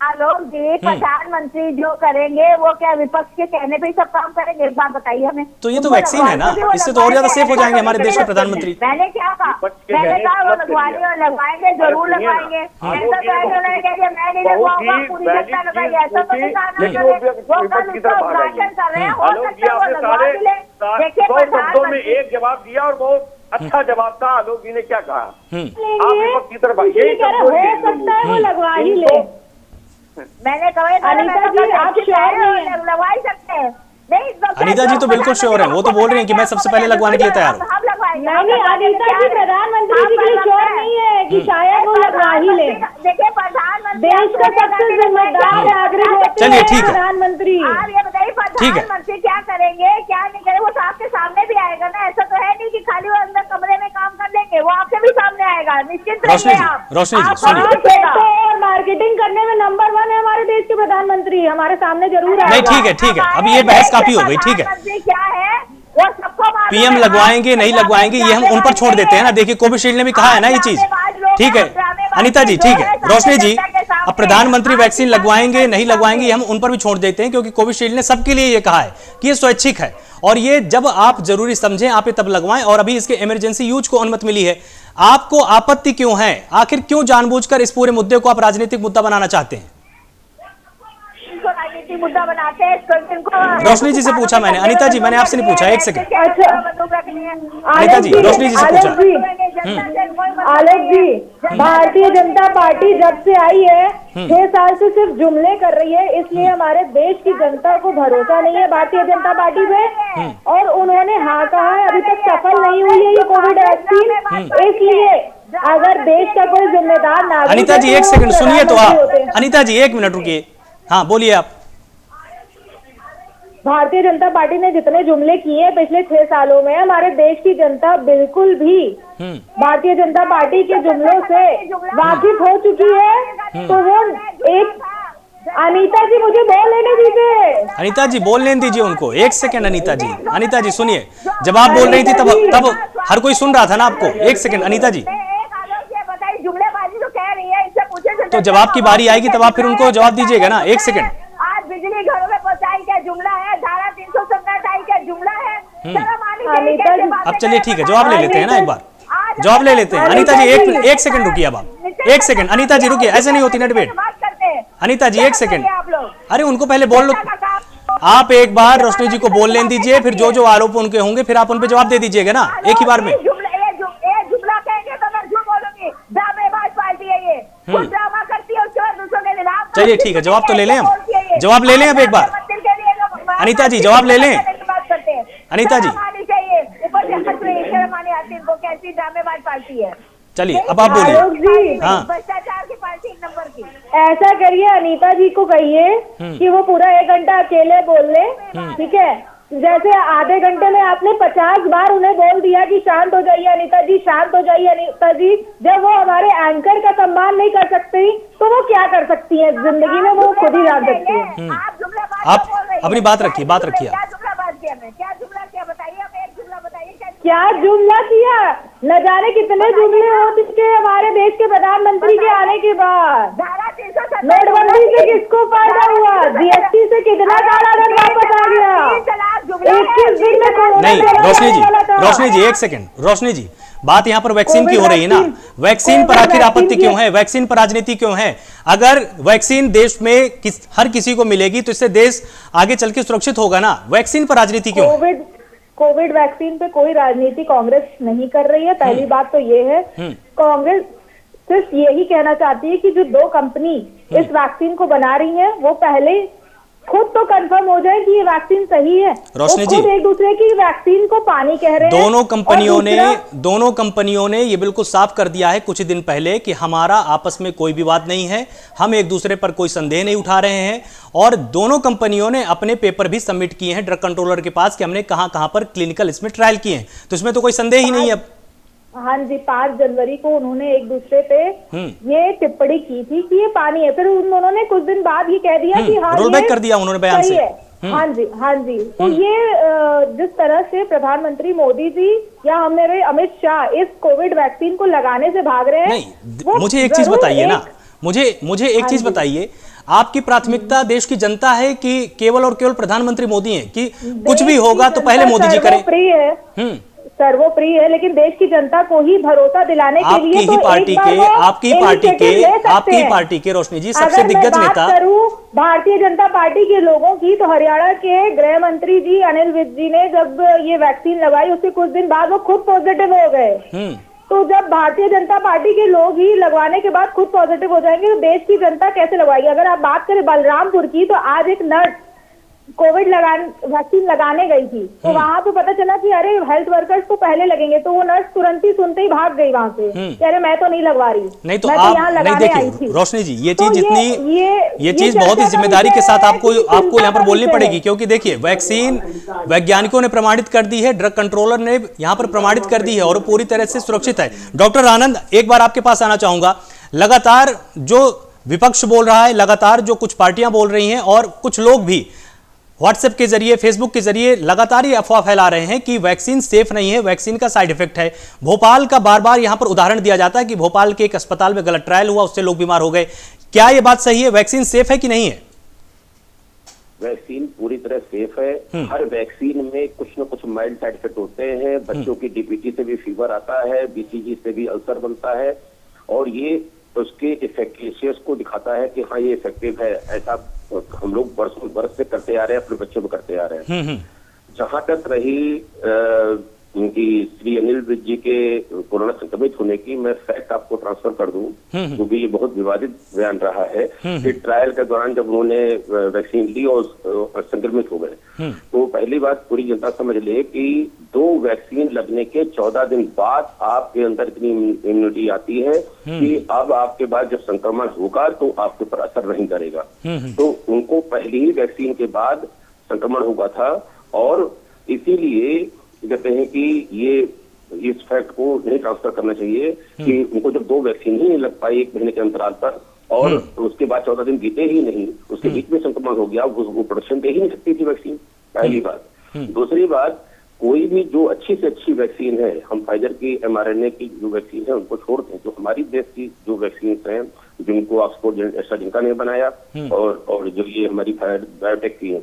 आलोक जी प्रधानमंत्री जो करेंगे वो क्या विपक्ष के कहने पे ही सब काम करेंगे? एक बात बताइए हमें। तो ये तो वैक्सीन है ना, इससे तो और ज्यादा सेफ हो जाएंगे हमारे देश के प्रधानमंत्री। मैंने क्या कहा? मैंने कहा वो लगवाएंगे, जरूर लगवाएंगे। मैं नहीं लगवाऊंगा, पूरी जनता लगाएगी, ऐसा तो नहीं कहा। वो कल उसका उद्घाटन कर रहे हैं, हो सकता है वो लगवा भी ले। देखिए प्रधानमंत्री में एक जवाब दिया और बहुत अच्छा जवाब था। आलोक जी ने क्या कहा? आप विपक्ष की तरफ यही सकता है वो लगवा ही ले। मैंने कहा आप लगवा ही सकते हैं। अनीता जी तो बिल्कुल श्योर है, वो तो बोल रही हैं कि मैं सबसे पहले लगवाने के लिए तैयार हूँ। नहीं अनीता जी प्रधानमंत्री जी के लिए श्योर नहीं है कि शायद वो लगवा ही ले। देखिए प्रधानमंत्री देश का सबसे जिम्मेदार नागरिक होते हैं। चलिए ठीक है प्रधानमंत्री, आप ये बताइए प्रधानमंत्री क्या करेंगे क्या नहीं करेंगे, वो आपके सामने भी आएगा ना। ऐसा तो है नहीं कि खाली वो अंदर कमरे में काम कर लेंगे, वो आपके भी सामने आएगा। निश्चित रोशनी जी सुनिए, मार्केटिंग करने में नंबर 1 है हमारे देश के प्रधानमंत्री, हमारे सामने जरूर आएगा। नहीं ठीक है अभी ये बहस काफी हो गई। ठीक है क्या है वो सबको पीएम लगवाएंगे नहीं लगवाएंगे ये हम उन पर छोड़ देते हैं ना। देखिए कोविशील्ड ने भी कहा है ना ये चीज। ठीक है अनीता जी ठीक है, रोशनी जी अब प्रधानमंत्री वैक्सीन लगवाएंगे नहीं लगवाएंगे हम उन पर भी छोड़ देते हैं, क्योंकि कोविशील्ड ने सबके लिए ये कहा है कि ये स्वैच्छिक है और ये जब आप जरूरी समझें आप ये तब लगवाएं, और अभी इसके इमरजेंसी यूज को अनुमति मिली है। आपको आपत्ति क्यों है? आखिर क्यों जानबूझकर इस पूरे मुद्दे को आप राजनीतिक मुद्दा बनाना चाहते हैं? राजनीतिक मुद्दा बनाते हैं रोशनी जी से पूछा मैंने। अनीता जी मैंने आपसे नहीं पूछा, एक सेकंड। अनीता जी रोशनी जी से पूछा। आलोक जी, भारतीय जनता पार्टी जब से आई है 6 साल से सिर्फ जुमले कर रही है, इसलिए हमारे देश की जनता को भरोसा नहीं है भारतीय जनता पार्टी पे, और उन्होंने हाँ कहा है, अभी तक सफल नहीं हुई है ये कोविड वैक्सीन। इसलिए अगर देश का कोई जिम्मेदार नागरिक, अनीता जी एक सेकंड सुनिए तो आप, अनीता जी 1 मिनट रुकिए, हाँ बोलिए आप। भारतीय जनता पार्टी ने जितने जुमले किए हैं पिछले 6 सालों में, हमारे देश की जनता बिल्कुल भी भारतीय जनता पार्टी के जुमलों से वाकिफ हो चुकी है। तो वो एक, अनीता जी मुझे बोल लेने दीजिए। अनीता जी बोल लेने दीजिए उनको, 1 सेकंड। अनीता जी, अनीता जी सुनिए, जब आप बोल रही थी तब हर कोई सुन रहा था ना आपको। 1 सेकंड अनीता जी, तो जब आपकी बारी आएगी तब आप फिर उनको जवाब दीजिएगा ना। 1 सेकंड। आज बिजली घरों में पहुंचाई क्या जुमला है, धारा 370 हटाई क्या जुमला है। अब चलिए ठीक है, जवाब ले लेते हैं ना, एक बार जवाब ले लेते हैं। अनीता जी एक सेकंड रुकिए, अब आप 1 सेकंड। अनीता जी रुकिए, ऐसे नहीं होती ना डिबेट। अनीता जी 1 सेकंड, अरे उनको पहले बोल लो। आप एक बार रोशनी जी को बोल लेने दीजिए, फिर जो जो आरोप उनके होंगे फिर आप उन पे जवाब दे दीजिएगा ना एक ही बार में। ड्रामा करती है उसके बाद दूसरों के खिलाफ। चलिए ठीक है, जवाब तो ले लें हम, जवाब ले लें अब एक बार। अनीता जी जवाब ले लें। अनीता जी कैसी ड्रामेबाज पार्टी है। चलिए अब आप बोलिए। हाँ भ्रष्टाचार की पार्टी 1 नंबर की। ऐसा करिए, अनीता जी को कहिए कि वो पूरा 1 घंटा अकेले बोल ले, ठीक है। जैसे आधे घंटे में आपने 50 बार उन्हें बोल दिया कि शांत हो जाइए अनीता जी, शांत हो जाइए अनीता जी। जब वो हमारे एंकर का सम्मान नहीं कर सकती तो वो क्या कर सकती है जिंदगी में, वो खुद ही जान सकती है। आप अपनी बात रखिए, बात रखिए। क्या जुमला बात किया मैं, क्या जुमला किया बताइए, आप एक जुमला बताइए। क्या जुमला किया? न जाने कितने जुमले हो चुके हमारे देश के प्रधानमंत्री के आने के बाद। नोटबंदी से किसको फायदा हुआ? जीएसटी से कितना कालाधन वापस आ गया? 21 दिन में नहीं रोशनी जी 1 सेकंड। रोशनी जी बात यहाँ पर वैक्सीन की हो रही है ना, वैक्सीन पर आखिर आपत्ति क्यों है? वैक्सीन पर राजनीति क्यों है? अगर वैक्सीन देश में हर किसी को मिलेगी तो इससे देश आगे चल के सुरक्षित होगा ना, वैक्सीन पर राजनीति क्यों? कोविड वैक्सीन पे कोई राजनीति कांग्रेस नहीं कर रही है। पहली बात तो ये है, कांग्रेस सिर्फ यही कहना चाहती है कि जो 2 कंपनी इस वैक्सीन को बना रही है वो पहले खुद तो कंफर्म हो जाए कि ये वैक्सीन सही है। रोशनी जी एक दूसरे की वैक्सीन को पानी कह रहे हैं। दोनों कंपनियों ने ये बिल्कुल साफ कर दिया है कुछ दिन पहले कि हमारा आपस में कोई विवाद नहीं है, हम एक दूसरे पर कोई संदेह नहीं उठा रहे हैं, और दोनों कंपनियों ने अपने पेपर भी सबमिट किए हैं ड्रग कंट्रोलर के पास कि हमने कहां पर क्लिनिकल इसमें ट्रायल किए हैं, तो इसमें तो कोई संदेह ही नहीं है अब। हाँ जी, 5 जनवरी को उन्होंने एक दूसरे पे ये टिप्पणी की थी कि ये पानी है, फिर उन्होंने कुछ दिन बाद ये कह दिया कि हाँ रोल बैक कर दिया उन्होंने बयान से। हाँ जी। तो ये जिस तरह से प्रधानमंत्री मोदी जी या हमारे अमित शाह इस कोविड वैक्सीन को लगाने से भाग रहे हैं। नहीं, मुझे एक चीज बताइए ना, मुझे एक चीज बताइए, आपकी प्राथमिकता देश की जनता है कि केवल और केवल प्रधानमंत्री मोदी हैं, कि कुछ भी होगा तो पहले मोदी जी करें? सर्वोप्रिय है, लेकिन देश की जनता को ही भरोसा दिलाने के लिए तो आपकी पार्टी के रोशनी जी सबसे दिग्गज नेता। भारतीय जनता पार्टी के लोगों की तो हरियाणा के गृह मंत्री जी अनिल विज जी ने जब ये वैक्सीन लगाई उसके कुछ दिन बाद वो खुद पॉजिटिव हो गए। तो जब भारतीय जनता पार्टी के लोग ही लगवाने के बाद खुद पॉजिटिव हो जाएंगे तो देश की जनता कैसे लगवाएगी? अगर आप बात करें बलरामपुर की, तो आज एक नर्स कोविड वैक्सीन लगाने गई थी, तो वहां पे पता चला कि अरे हेल्थ वर्कर्स को पहले लगेंगे, तो वो नर्स तुरंत ही सुनते ही भाग गई वहां से कि अरे मैं तो नहीं लगवा रही। नहीं तो आप नहीं, देखिए रोशनी जी ये चीज बहुत ही जिम्मेदारी के साथ आपको यहाँ पर बोलनी पड़ेगी, क्योंकि देखिए वैक्सीन वैज्ञानिकों ने प्रमाणित कर दी है, ड्रग कंट्रोलर ने यहाँ पर प्रमाणित कर दी है और पूरी तरह से सुरक्षित है। डॉक्टर आनंद, एक बार आपके पास आना चाहूंगा। लगातार जो विपक्ष बोल रहा है, लगातार जो कुछ पार्टियां बोल रही हैं और कुछ लोग भी व्हाट्सएप के जरिए, फेसबुक के जरिए लगातार ये अफवाह फैला रहे हैं कि वैक्सीन सेफ नहीं है, वैक्सीन का साइड इफेक्ट है। भोपाल का बार बार यहां पर उदाहरण दिया जाता है कि भोपाल के एक अस्पताल में गलत ट्रायल हुआ, उससे लोग बीमार हो गए। क्या ये बात सही है? वैक्सीन सेफ है कि नहीं है? वैक्सीन पूरी तरह सेफ है। हर वैक्सीन में कुछ न कुछ माइल्ड साइड इफेक्ट होते हैं। बच्चों की डीपीटी से भी फीवर आता है, बीसीजी से भी अल्सर बनता है, और ये उसके इफेक्टिवियस को दिखाता है कि हाँ ये इफेक्टिव है। ऐसा हम लोग बरस से करते आ रहे हैं, अपने बच्चों को करते आ रहे हैं। जहां तक रही उनकी श्री अनिल विज जी के कोरोना संक्रमित होने की, मैं फैक्ट आपको ट्रांसफर कर दूं, क्योंकि ये बहुत विवादित बयान रहा है कि ट्रायल के दौरान जब उन्होंने वैक्सीन ली और संक्रमित हो गए, तो पहली बात पूरी जनता समझ ले कि 2 वैक्सीन लगने के 14 दिन बाद आपके अंदर इतनी इम्यूनिटी आती है कि अब आपके बाद जब संक्रमण होगा तो आपके ऊपर असर नहीं करेगा। तो उनको पहली ही वैक्सीन के बाद संक्रमण हुआ था, और इसीलिए कहते हैं कि ये इस फैक्ट को नहीं ट्रांसफर करना चाहिए कि उनको जब 2 वैक्सीन ही नहीं लग पाई 1 महीने के अंतराल पर, और उसके बाद 14 दिन बीते ही नहीं, उसके बीच में संक्रमण हो गया, वो प्रोडक्शन दे ही नहीं सकती थी वैक्सीन। पहली बात। दूसरी बात, कोई भी जो अच्छी से अच्छी वैक्सीन है, हम फाइजर की mRNA की जो वैक्सीन है उनको छोड़ दें, जो हमारी देश की जो वैक्सीन हैं जिनको ऑक्सफोर्ड एस्ट्राजेनेका ने बनाया और जो ये हमारी बायोटेक की है,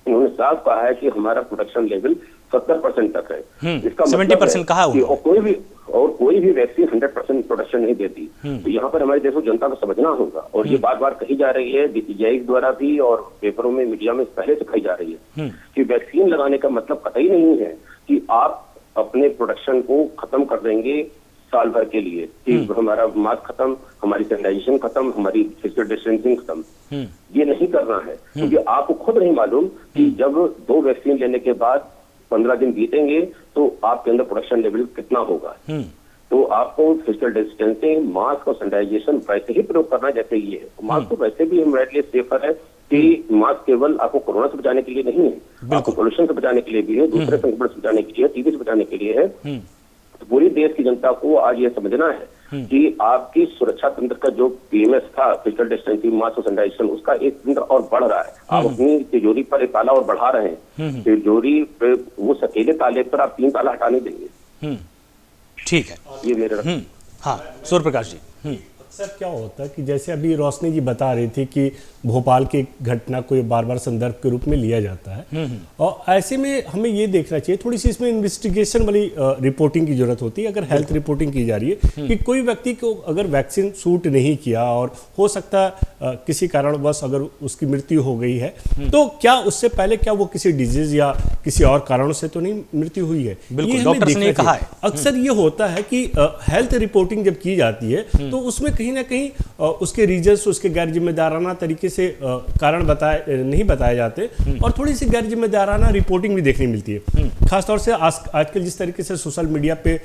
उन्होंने साफ कहा है कि हमारा प्रोडक्शन लेवल 70% तक है। इसका 70% कहा कि कोई भी वैक्सीन 100% प्रोडक्शन नहीं देती। तो यहाँ पर हमारे देश को जनता को समझना होगा, और ये बार बार कही जा रही है DCGI द्वारा भी, और पेपरों में, मीडिया में पहले से कही जा रही है कि वैक्सीन लगाने का मतलब कतई नहीं है कि आप अपने प्रोडक्शन को खत्म कर देंगे साल भर के लिए, कि हमारा मास्क खत्म, हमारी सैनिटाइजेशन खत्म, हमारी फिजिकल डिस्टेंसिंग खत्म। ये नहीं करना है, क्योंकि आपको खुद नहीं मालूम कि जब 2 वैक्सीन लेने के बाद 15 दिन बीतेंगे तो आपके अंदर प्रोडक्शन लेवल कितना होगा। तो आपको फिजिकल डिस्टेंसिंग, मास्क और सैनिटाइजेशन वैसे ही प्रयोग करना जैसे ये है। मास्क तो वैसे भी हमारे लिए सेफर है कि मास्क केवल आपको कोरोना से बचाने के लिए नहीं है, आपको पोल्यूशन से बचाने के लिए भी है, दूसरे संक्रमण से बचाने के लिए, टीबी से बचाने के लिए है। तो पूरी देश की जनता को आज ये समझना है कि आपकी सुरक्षा तंत्र का जो PMS था, फिजिकल डिस्टेंसिंग, मास्क और सैनिटाइजेशन, उसका एक तंत्र और बढ़ रहा है। आप अपनी तिजोरी पर एक ताला और बढ़ा रहे हैं। तिजोरी पे वो अकेले ताले पर आप 3 ताला हटाने देंगे। ठीक है, ये मेरा हाँ सूर्य प्रकाश जी। अक्सर क्या होता है कि जैसे अभी रोशनी जी बता रही थी कि भोपाल की घटना को बार बार संदर्भ के रूप में लिया जाता है, और ऐसे में हमें ये देखना चाहिए, थोड़ी सी इसमें इन्वेस्टिगेशन वाली रिपोर्टिंग की जरूरत होती है। अगर हेल्थ रिपोर्टिंग की जा रही है कि कोई व्यक्ति को अगर वैक्सीन सूट नहीं किया और हो सकता है किसी कारणवश अगर उसकी मृत्यु हो गई है, तो क्या उससे पहले क्या वो किसी डिजीज या किसी और कारणों से तो नहीं मृत्यु हुई है? बिल्कुल, डॉक्टर ने कहा है। अक्सर ये होता है कि हेल्थ रिपोर्टिंग जब की जाती है तो उसमें कहीं ना कहीं उसके रीजंस, उसके गैर जिम्मेदाराना तरीके से कारण नहीं बताए जाते, और थोड़ी सी गैर जिम्मेदाराना रिपोर्टिंग भी देखने मिलती है। खासतौर से आजकल जिस तरीके से सोशल मीडिया पे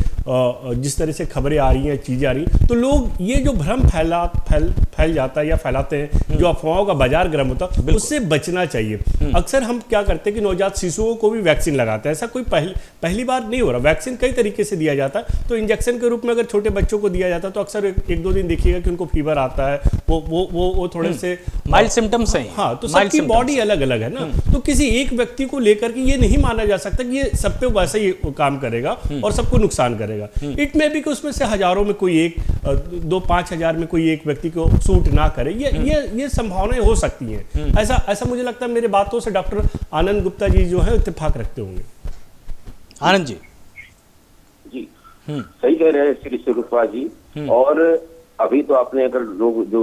जिस तरह से खबरें आ रही हैं, चीजें आ रही हैं, तो लोग ये जो भ्रम फैल जाता है या फैलाते हैं, जो अफवाहों का बाजार गर्म होता है, उससे बचना चाहिए। अक्सर हम क्या करते हैं कि नवजात शिशुओं को भी वैक्सीन लगाते हैं। ऐसा कोई पहली बार नहीं हो रहा। वैक्सीन कई तरीके से दिया जाता है, तो इंजेक्शन के रूप में अगर छोटे बच्चों को दिया जाता है तो अक्सर 1-2 दिन देखिएगा कि उनको फीवर आता है, वो थोड़े से माइल्ड सिम्टम्स हैं। हाँ, तो सबकी बॉडी अलग अलग है ना, तो किसी एक व्यक्ति को लेकर के ये नहीं माना जा सकता कि ये सब पे वैसे ही काम करेगा और सबको नुकसान करेगा। इट में भी कि उसमें से हजारों में कोई एक, 2-5 हजार में कोई एक व्यक्ति को सूट ना करे, ये संभावनाएं हो सकती हैं। ऐसा मुझे लगता है। मेरे बातों से डॉक्टर आनंद गुप्ता जी जो है इत्तेफाक रखते होंगे। आनंद जी सही कह रहे हैं श्री स्वरूपा जी। और अभी तो आपने, अगर लोग जो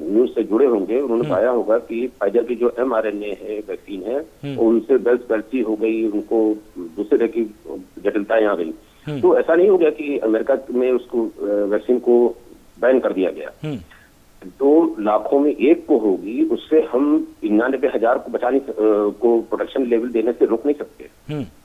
न्यूज से जुड़े होंगे उन्होंने पाया होगा कि फाइजर की जो mRNA है वैक्सीन है, उनसे बेल्स हो गई, उनको दूसरे की जटिलताएं आ गई। तो ऐसा नहीं हो गया कि अमेरिका में उसको वैक्सीन को बैन कर दिया गया। 2 लाखों में एक को होगी, उससे हम 99,000 को बचाने को प्रोटेक्शन लेवल देने से रोक नहीं सकते।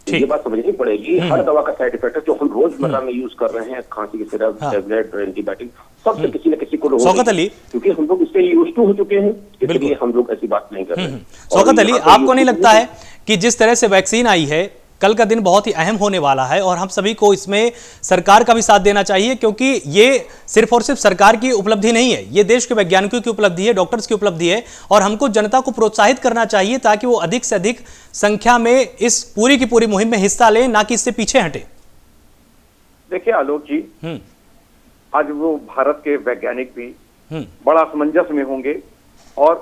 ये बात समझनी पड़ेगी। हर दवा का साइड इफेक्ट है जो हम रोजमर्रा में यूज कर रहे हैं, खांसी की सिरप, टैबलेट, एंटीबायोटिक, सबसे किसी न किसी को शौकत अली, क्योंकि हम लोग इससे यूज टू हो चुके हैं, इसलिए हम लोग ऐसी बात नहीं कर रहे हैं। शौकत अली, आपको नहीं लगता है कि जिस तरह से वैक्सीन आई है, कल का दिन बहुत ही अहम होने वाला है और हम सभी को इसमें सरकार का भी साथ देना चाहिए, क्योंकि ये सिर्फ और सिर्फ सरकार की उपलब्धि नहीं है, ये देश के वैज्ञानिकों की उपलब्धि है, डॉक्टर्स की उपलब्धि है और हमको जनता को प्रोत्साहित करना चाहिए ताकि वो अधिक से अधिक संख्या में इस पूरी की पूरी मुहिम में हिस्सा लें, ना कि इससे पीछे हटे। देखिए आलोक जी, आज वो भारत के वैज्ञानिक भी बड़ा असमंजस में होंगे और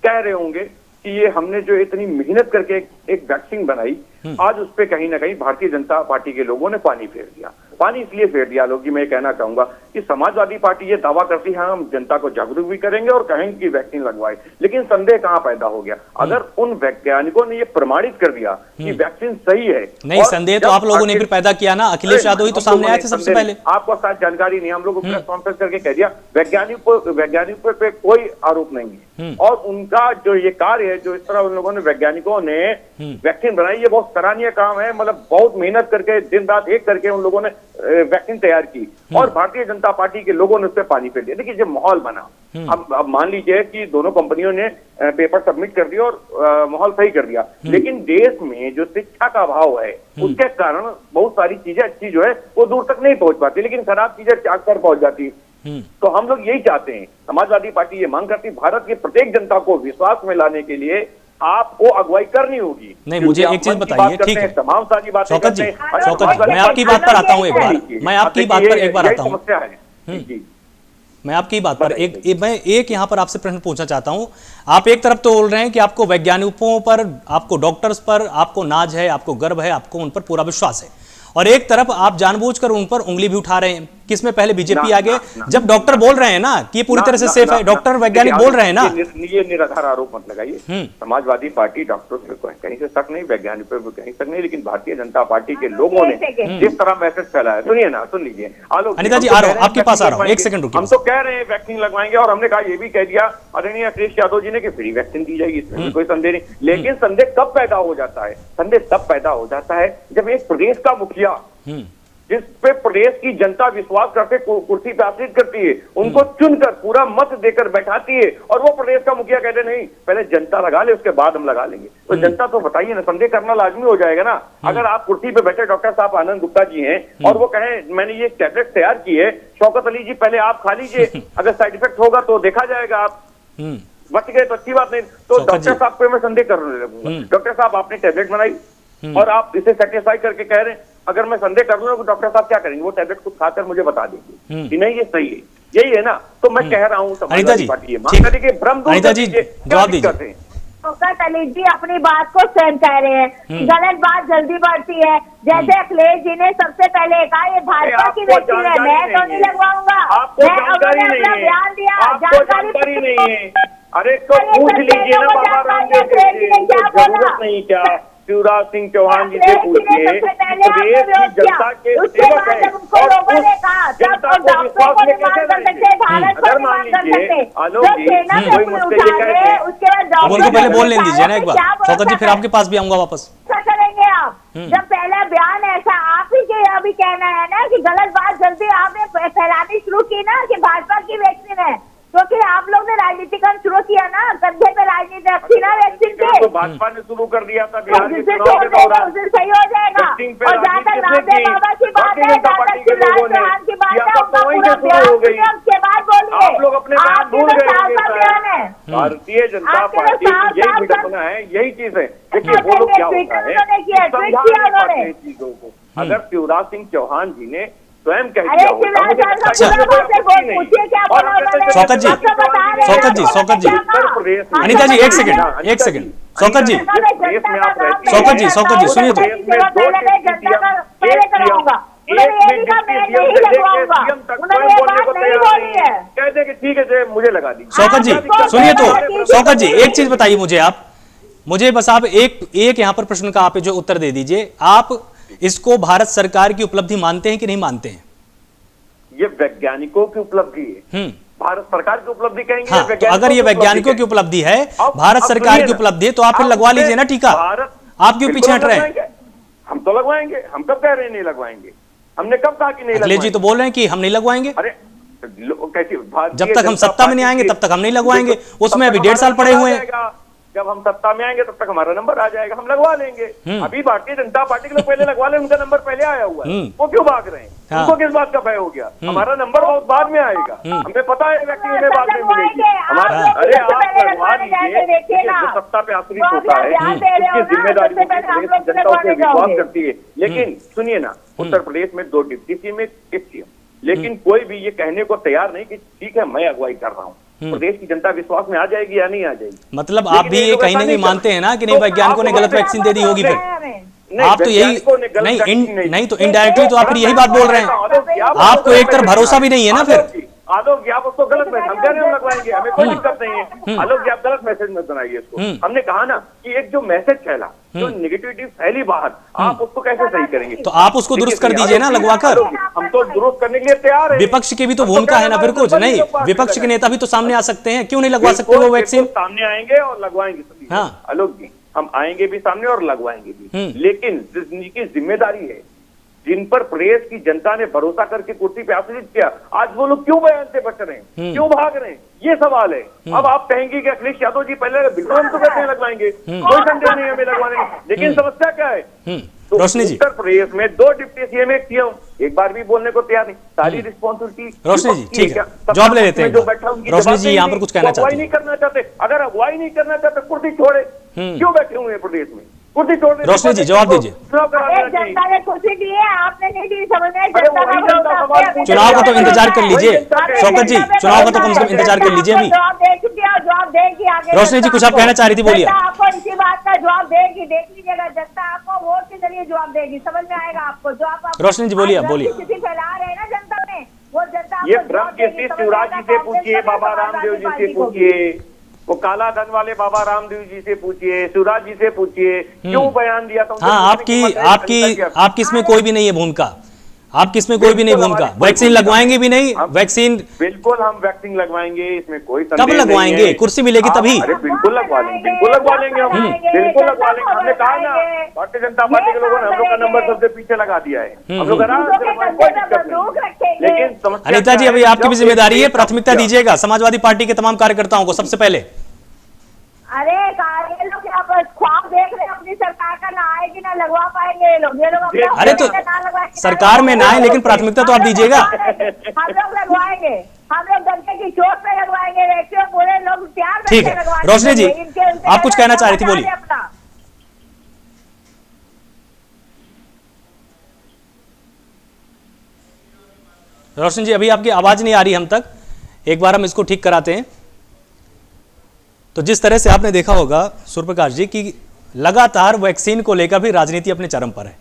कह रहे होंगे कि ये हमने जो इतनी मेहनत करके एक वैक्सीन बनाई, आज उस पे कहीं ना कहीं भारतीय जनता पार्टी के लोगों ने पानी फेर दिया। पानी इसलिए फेर दिया लोग जी, मैं कहना चाहूंगा कि समाजवादी पार्टी ये दावा करती है हम जनता को जागरूक भी करेंगे और कहेंगे कि वैक्सीन लगवाए, लेकिन संदेह कहां पैदा हो गया? अगर उन वैज्ञानिकों ने ये प्रमाणित कर दिया कि वैक्सीन सही है, नहीं संदेह तो आप लोगों ने भी पैदा किया ना, अखिलेश यादव ही तो सामने आए थे सबसे पहले। आपको शायद जानकारी नहीं, हम लोग प्रेस कॉन्फ्रेंस करके कह दिया वैज्ञानिकों पे कोई आरोप नहीं है और उनका जो ये कार्य है, जो इस तरह उन लोगों ने वैज्ञानिकों ने वैक्सीन बनाई, ये बहुत सराहनीय काम है। मतलब बहुत मेहनत करके दिन रात एक करके उन लोगों ने वैक्सीन तैयार की और भारतीय जनता पार्टी के लोगों ने उस पर पानी फेर दिया। देखिए जब माहौल बना, अब मान लीजिए कि दोनों कंपनियों ने पेपर सबमिट कर दिया और माहौल सही कर दिया, लेकिन देश में जो शिक्षा का अभाव है उसके कारण बहुत सारी चीजें अच्छी जो है वो दूर तक नहीं पहुंच पाती, लेकिन खराब चीजें अक्सर पहुंच जाती। तो हम लोग यही चाहते हैं, समाजवादी पार्टी ये मांग करती, भारत की प्रत्येक जनता को विश्वास में लाने के लिए आपको अगुवाई करनी होगी। नहीं, मुझे एक चीज बताइए, ठीक है तमाम सारी बातें शौकत जी, मैं आपकी बात पर आता हूं एक बार, मैं आपकी बात पर एक बार आता हूं, मैं आपकी बात पर मैं एक यहां पर आपसे प्रश्न पूछना चाहता हूं। आप एक तरफ तो बोल रहे हैं कि आपको वैज्ञानिकों पर, आपको डॉक्टर्स पर आपको नाज है, आपको गर्व है, आपको उन पर पूरा विश्वास है, और एक तरफ आप जानबूझकर उन पर उंगली भी उठा रहे हैं। किसमें पहले बीजेपी आगे, जब डॉक्टर बोल रहे हैं ना कि ये पूरी तरह से सेफ है, डॉक्टर वैज्ञानिक बोल रहे हैं ना, ये निराधार आरोप मत लगाइए। समाजवादी पार्टी डॉक्टरों पे कहीं से शक नहीं, वैज्ञानिकों पे कहीं शक नहीं, लेकिन भारतीय जनता पार्टी के लोगों ने जिस तरह मैसेज फैलाया, सुनिए ना, सुन लीजिए आलोक, अनिता जी आ रहा हूं, आपके पास आ रहा हूं, एक सेकंड रुकिए। हम तो कह रहे हैं वैक्सीन लगवाएंगे और हमने कहा ये भी कह दिया आदरणीय अखिलेश यादव जी ने कि फ्री वैक्सीन दी जाएगी, इसमें कोई संदेह नहीं। लेकिन संदेह कब पैदा हो जाता है? संदेह तब पैदा हो जाता है जब एक प्रदेश का मुखिया, जिस पे प्रदेश की जनता विश्वास करके कुर्सी पे आश्रित करती है, उनको चुनकर पूरा मत देकर बैठाती है और वो प्रदेश का मुखिया कहते नहीं पहले जनता लगा ले उसके बाद हम लगा लेंगे, तो जनता तो बताइए ना, संदेह करना लाजमी हो जाएगा ना। अगर आप कुर्सी पे बैठे डॉक्टर साहब आनंद गुप्ता जी हैं और वो कहें मैंने ये टैबलेट तैयार की है, शौकत अली जी पहले आप खा लीजिए, अगर साइड इफेक्ट होगा तो देखा जाएगा, आप बच गए तो अच्छी बात नहीं, तो डॉक्टर साहब पे मैं संदेह करने लगूंगा। डॉक्टर साहब आपने टैबलेट बनाई और आप इसे सेटिस्फाई करके कह रहे हैं, अगर मैं संदेह कर लूंगा तो डॉक्टर साहब क्या करेंगे? वो टैबलेट खुद खाकर मुझे बता देंगे कि नहीं ये सही है, यही है ना। तो मैं कह रहा हूँ समाजवादी पार्टी भ्रम दूर जवाब दीजिए। शौकत अली जी अपनी बात को स्वयं कह रहे हैं, गलत बात जल्दी बढ़ती है। जैसे अखिलेश जी ने सबसे पहले कहा ये भाजपा की वैक्सीन है, मैं तो नहीं लगवाऊंगा, मैं उन्होंने अपना बयान दिया, जानकारी नहीं है। अरे तो पूछ लीजिए ना बाबा रामदेव जी, जरूरत नहीं क्या? शिवराज सिंह चौहान जी से पूछिए, प्रदेश की जनता के सेवक है और उस जनता को विश्वास में कैसे लाएंगे? अगर मान लीजिए आलोक जी कोई मुझसे ये कहते हैं, अब उनको पहले बोल लेने दीजिए ना एक बार, शौकत जी फिर आपके पास भी आऊंगा वापस। क्या करेंगे आप? जब पहला बयान ऐसा आप ही के अभी कहना है ना कि गलत बात जल्दी आपने फैलानी शुरू की ना कि भाजपा की वैक्सीन है, क्योंकि आप लोग ने राजनीतिकरण शुरू किया ना, कंधे पे राजनीति रखी ना वैक्सीन के, तो भाजपा ने शुरू कर दिया था बिहार के चुनाव के दौरान, सही हो जाएगा। और जहाँ तक रामदेव बाबा की बात है, जहाँ तक शिवराज चौहान की बात है, उनका पूरा बयान उसके बाद बोलिए, आप लोग अपने बयान भूल गए। भारतीय जनता पार्टी की यही विडंबना है, यही चीज है। देखिए वो लोग क्या होता है, समझाने चीजों को। अगर शिवराज सिंह चौहान जी ने स्वयं कह दिया शौकत जी अनिता जी एक सेकंड शौकत जी सुनिए तो, ठीक है मुझे लगा दी। शौकत जी सुनिए तो, शौकत जी एक चीज बताइए मुझे, आप मुझे बस आप एक यहाँ पर प्रश्न का आप जो उत्तर दे दीजिए, आप इसको भारत सरकार की उपलब्धि मानते हैं कि नहीं मानते हैं? ये वैज्ञानिकों की उपलब्धि है, भारत सरकार की उपलब्धि कहेंगे। हाँ, तो अगर ये वैज्ञानिकों की उपलब्धि है, भारत सरकार की उपलब्धि है, तो आप फिर लगवा लीजिए ना टीका। आप क्यों पीछे हट रहे हैं? हम तो लगवाएंगे, हम कब कह रहे हैं नहीं लगवाएंगे? हमने कब कहा कि नहीं लगवाएंगे? जी तो बोल रहे हैं कि हम नहीं लगवाएंगे। अरे कैसी, जब तक हम सत्ता में नहीं आएंगे तब तक हम नहीं लगवाएंगे, उसमें अभी 1.5 साल पड़े हुए हैं। जब हम सत्ता में आएंगे तब तक हमारा नंबर आ जाएगा, हम लगवा लेंगे। अभी भारतीय जनता पार्टी के लोग पहले लगवा ले, उनका नंबर पहले आया हुआ है, वो क्यों भाग रहे हैं? हाँ। उनको किस बात का भय हो गया? हमारा नंबर बहुत बाद में आएगा, हमें पता है व्यक्ति हमें बाद में मिलेगी हमारा। अरे आप लगवा लीजिए, जो सत्ता पे आश्रित होता है उसकी जिम्मेदारी जनता उसे विश्वास करती है। लेकिन सुनिए ना, उत्तर प्रदेश में 2 डिप्टी सीएम, एक सीएम, लेकिन कोई भी ये कहने को तैयार नहीं कि ठीक है मैं अगुवाई कर रहा हूँ। प्रदेश की जनता विश्वास में आ जाएगी या नहीं आ जाएगी? मतलब आप भी ये कहीं ना कहीं मानते हैं ना कि नहीं, वैज्ञानिकों ने गलत वैक्सीन दे दी होगी फिर? आप तो यही नहीं तो इनडायरेक्टली तो आप फिर यही बात बोल रहे हैं, आपको एक तरफ भरोसा भी नहीं है ना फिर? आलोक आप उसको गलत मैसेज, हम कह रहे हैं लगवाएंगे, हमें कोई दिक्कत नहीं है। आलोक आप गलत मैसेज मत बनाइए इसको। हमने कहा ना कि एक जो मैसेज फैला, जो निगेटिविटी फैली बाहर, आप उसको कैसे सही करेंगे? तो आप उसको दुरुस्त कर दीजिए ना लगवा कर। हम तो दुरुस्त करने के लिए तैयार है। विपक्ष की भी तो भूमिका है ना फिर कुछ नहीं? विपक्ष के नेता भी तो सामने आ सकते हैं, क्यों नहीं लगवा सकते वो वैक्सीन? सामने आएंगे और लगवाएंगे। हाँ आलोक जी, हम आएंगे भी सामने और लगवाएंगे भी, लेकिन जिनकी जिम्मेदारी है, जिन पर प्रदेश की जनता ने भरोसा करके कुर्सी पे आश्रित किया, आज वो लोग क्यों बयान से बच रहे हैं, क्यों भाग रहे हैं, ये सवाल है। अब आप कहेंगे कि अखिलेश यादव जी पहले बिल्कुल हम तो कहते हैं लगवाएंगे, कोई संदेह नहीं हमें लगवाने में, लेकिन समस्या क्या है? तो रोशनी जी, उत्तर प्रदेश में 2 डिप्टी सीएम, एक सीएम, एक बार भी बोलने को तैयार नहीं, सारी रिस्पॉन्सिबिलिटी। रोशनी जी ठीक है, जवाब ले लेते हैं। रोशनी जी यहाँ पर कुछ कहना चाहते हैं? नहीं करना चाहते, अगर अगुवाई नहीं करना चाहते कुर्सी छोड़े, क्यों बैठे हुए हैं प्रदेश में? कुर्सी छोड़ दे। रोशनी जी जवाब दीजिए। जनता ने कुर्सी दी है, आपने नहीं दी, समझ में? चुनाव का तो इंतजार कर लीजिए शौकत जी, चुनाव का तो कम से कम इंतजार कर लीजिए अभी। जवाब देगी आगे। रोशनी जी कुछ आप कहना चाह रही थी, बोलिए। आपको इसी बात का जवाब देगी, देख लीजिएगा, जनता आपको वोट के जरिए जवाब देगी, समझ में आएगा आपको। जो आप रोशनी जी बोलिए, बोलिए। फैला रहे हैं ना जनता में, वो जनता ये भ्रम की स्थिति शिवराज जी से पूछिए, बाबा रामदेव जी से पूछिए, वो काला धन वाले बाबा रामदेव जी से पूछिए, शिवराज जी से पूछिए, क्यों बयान दिया था? हाँ, आपकी इसमें कोई भी नहीं है भूमिका, आपकी इसमें कोई भी नहीं भूमिका। वैक्सीन लगवाएंगे भी नहीं, वैक्सीन बिल्कुल हम वैक्सीन लगवाएंगे, इसमें कोई कब लगवाएंगे? कुर्सी मिलेगी तभी। अरे बिल्कुल लगवा लेंगे, बिल्कुल लगवा लेंगे हम, बिल्कुल लगवा लेंगे। हमने कहा ना, भारतीय जनता पार्टी के लोगों ने हम लोग का नंबर सबसे पीछे लगा दिया है, हम लोग कोई दिक्कत नहीं। लेकिन अनीता जी अभी आपकी भी जिम्मेदारी है, प्राथमिकता दीजिएगा समाजवादी पार्टी के तमाम कार्यकर्ताओं को सबसे पहले। अरे ये लोग यहाँ पर ख्वाब देख रहे हैं अपनी सरकार का, ना आएगी ना लगवा पाएंगे ये लोग। अरे तो सरकार में ना है, लेकिन प्राथमिकता तो आप दीजिएगा। हम लोग लगवाएंगे, हम लोग डंके की चोट पे लगवाएंगे, वैसे पूरे लोग तैयार। ठीक है रोशनी जी, आप कुछ कहना चाह रही थी, बोलिए। रोशनी जी अभी आपकी आवाज नहीं आ रही हम तक, एक बार हम इसको ठीक कराते हैं। तो जिस तरह से आपने देखा होगा सूर्यप्रकाश जी कि लगातार वैक्सीन को लेकर भी राजनीति अपने चरम पर है।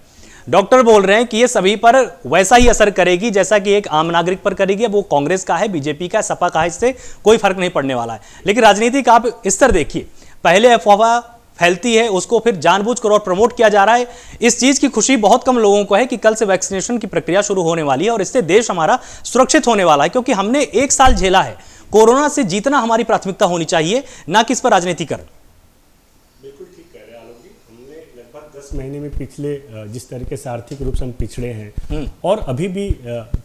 डॉक्टर बोल रहे हैं कि ये सभी पर वैसा ही असर करेगी जैसा कि एक आम नागरिक पर करेगी। अब वो कांग्रेस का है, बीजेपी का है, सपा का है, इससे कोई फर्क नहीं पड़ने वाला है। लेकिन राजनीति का आप स्तर देखिए, पहले अफवाह फैलती है, उसको फिर जानबूझकर और प्रमोट किया जा रहा है। इस चीज की खुशी बहुत कम लोगों को है कि कल से वैक्सीनेशन की प्रक्रिया शुरू होने वाली है और इससे देश हमारा सुरक्षित होने वाला है, क्योंकि हमने 1 साल झेला है। कोरोना से जीतना हमारी प्राथमिकता होनी चाहिए, ना कि इस पर राजनीति कर। बिल्कुल ठीक कह रहे हैं आलोक जी, हमने लगभग 10 महीने में पिछले जिस तरीके से आर्थिक रूप से हम पिछड़े हैं, और अभी भी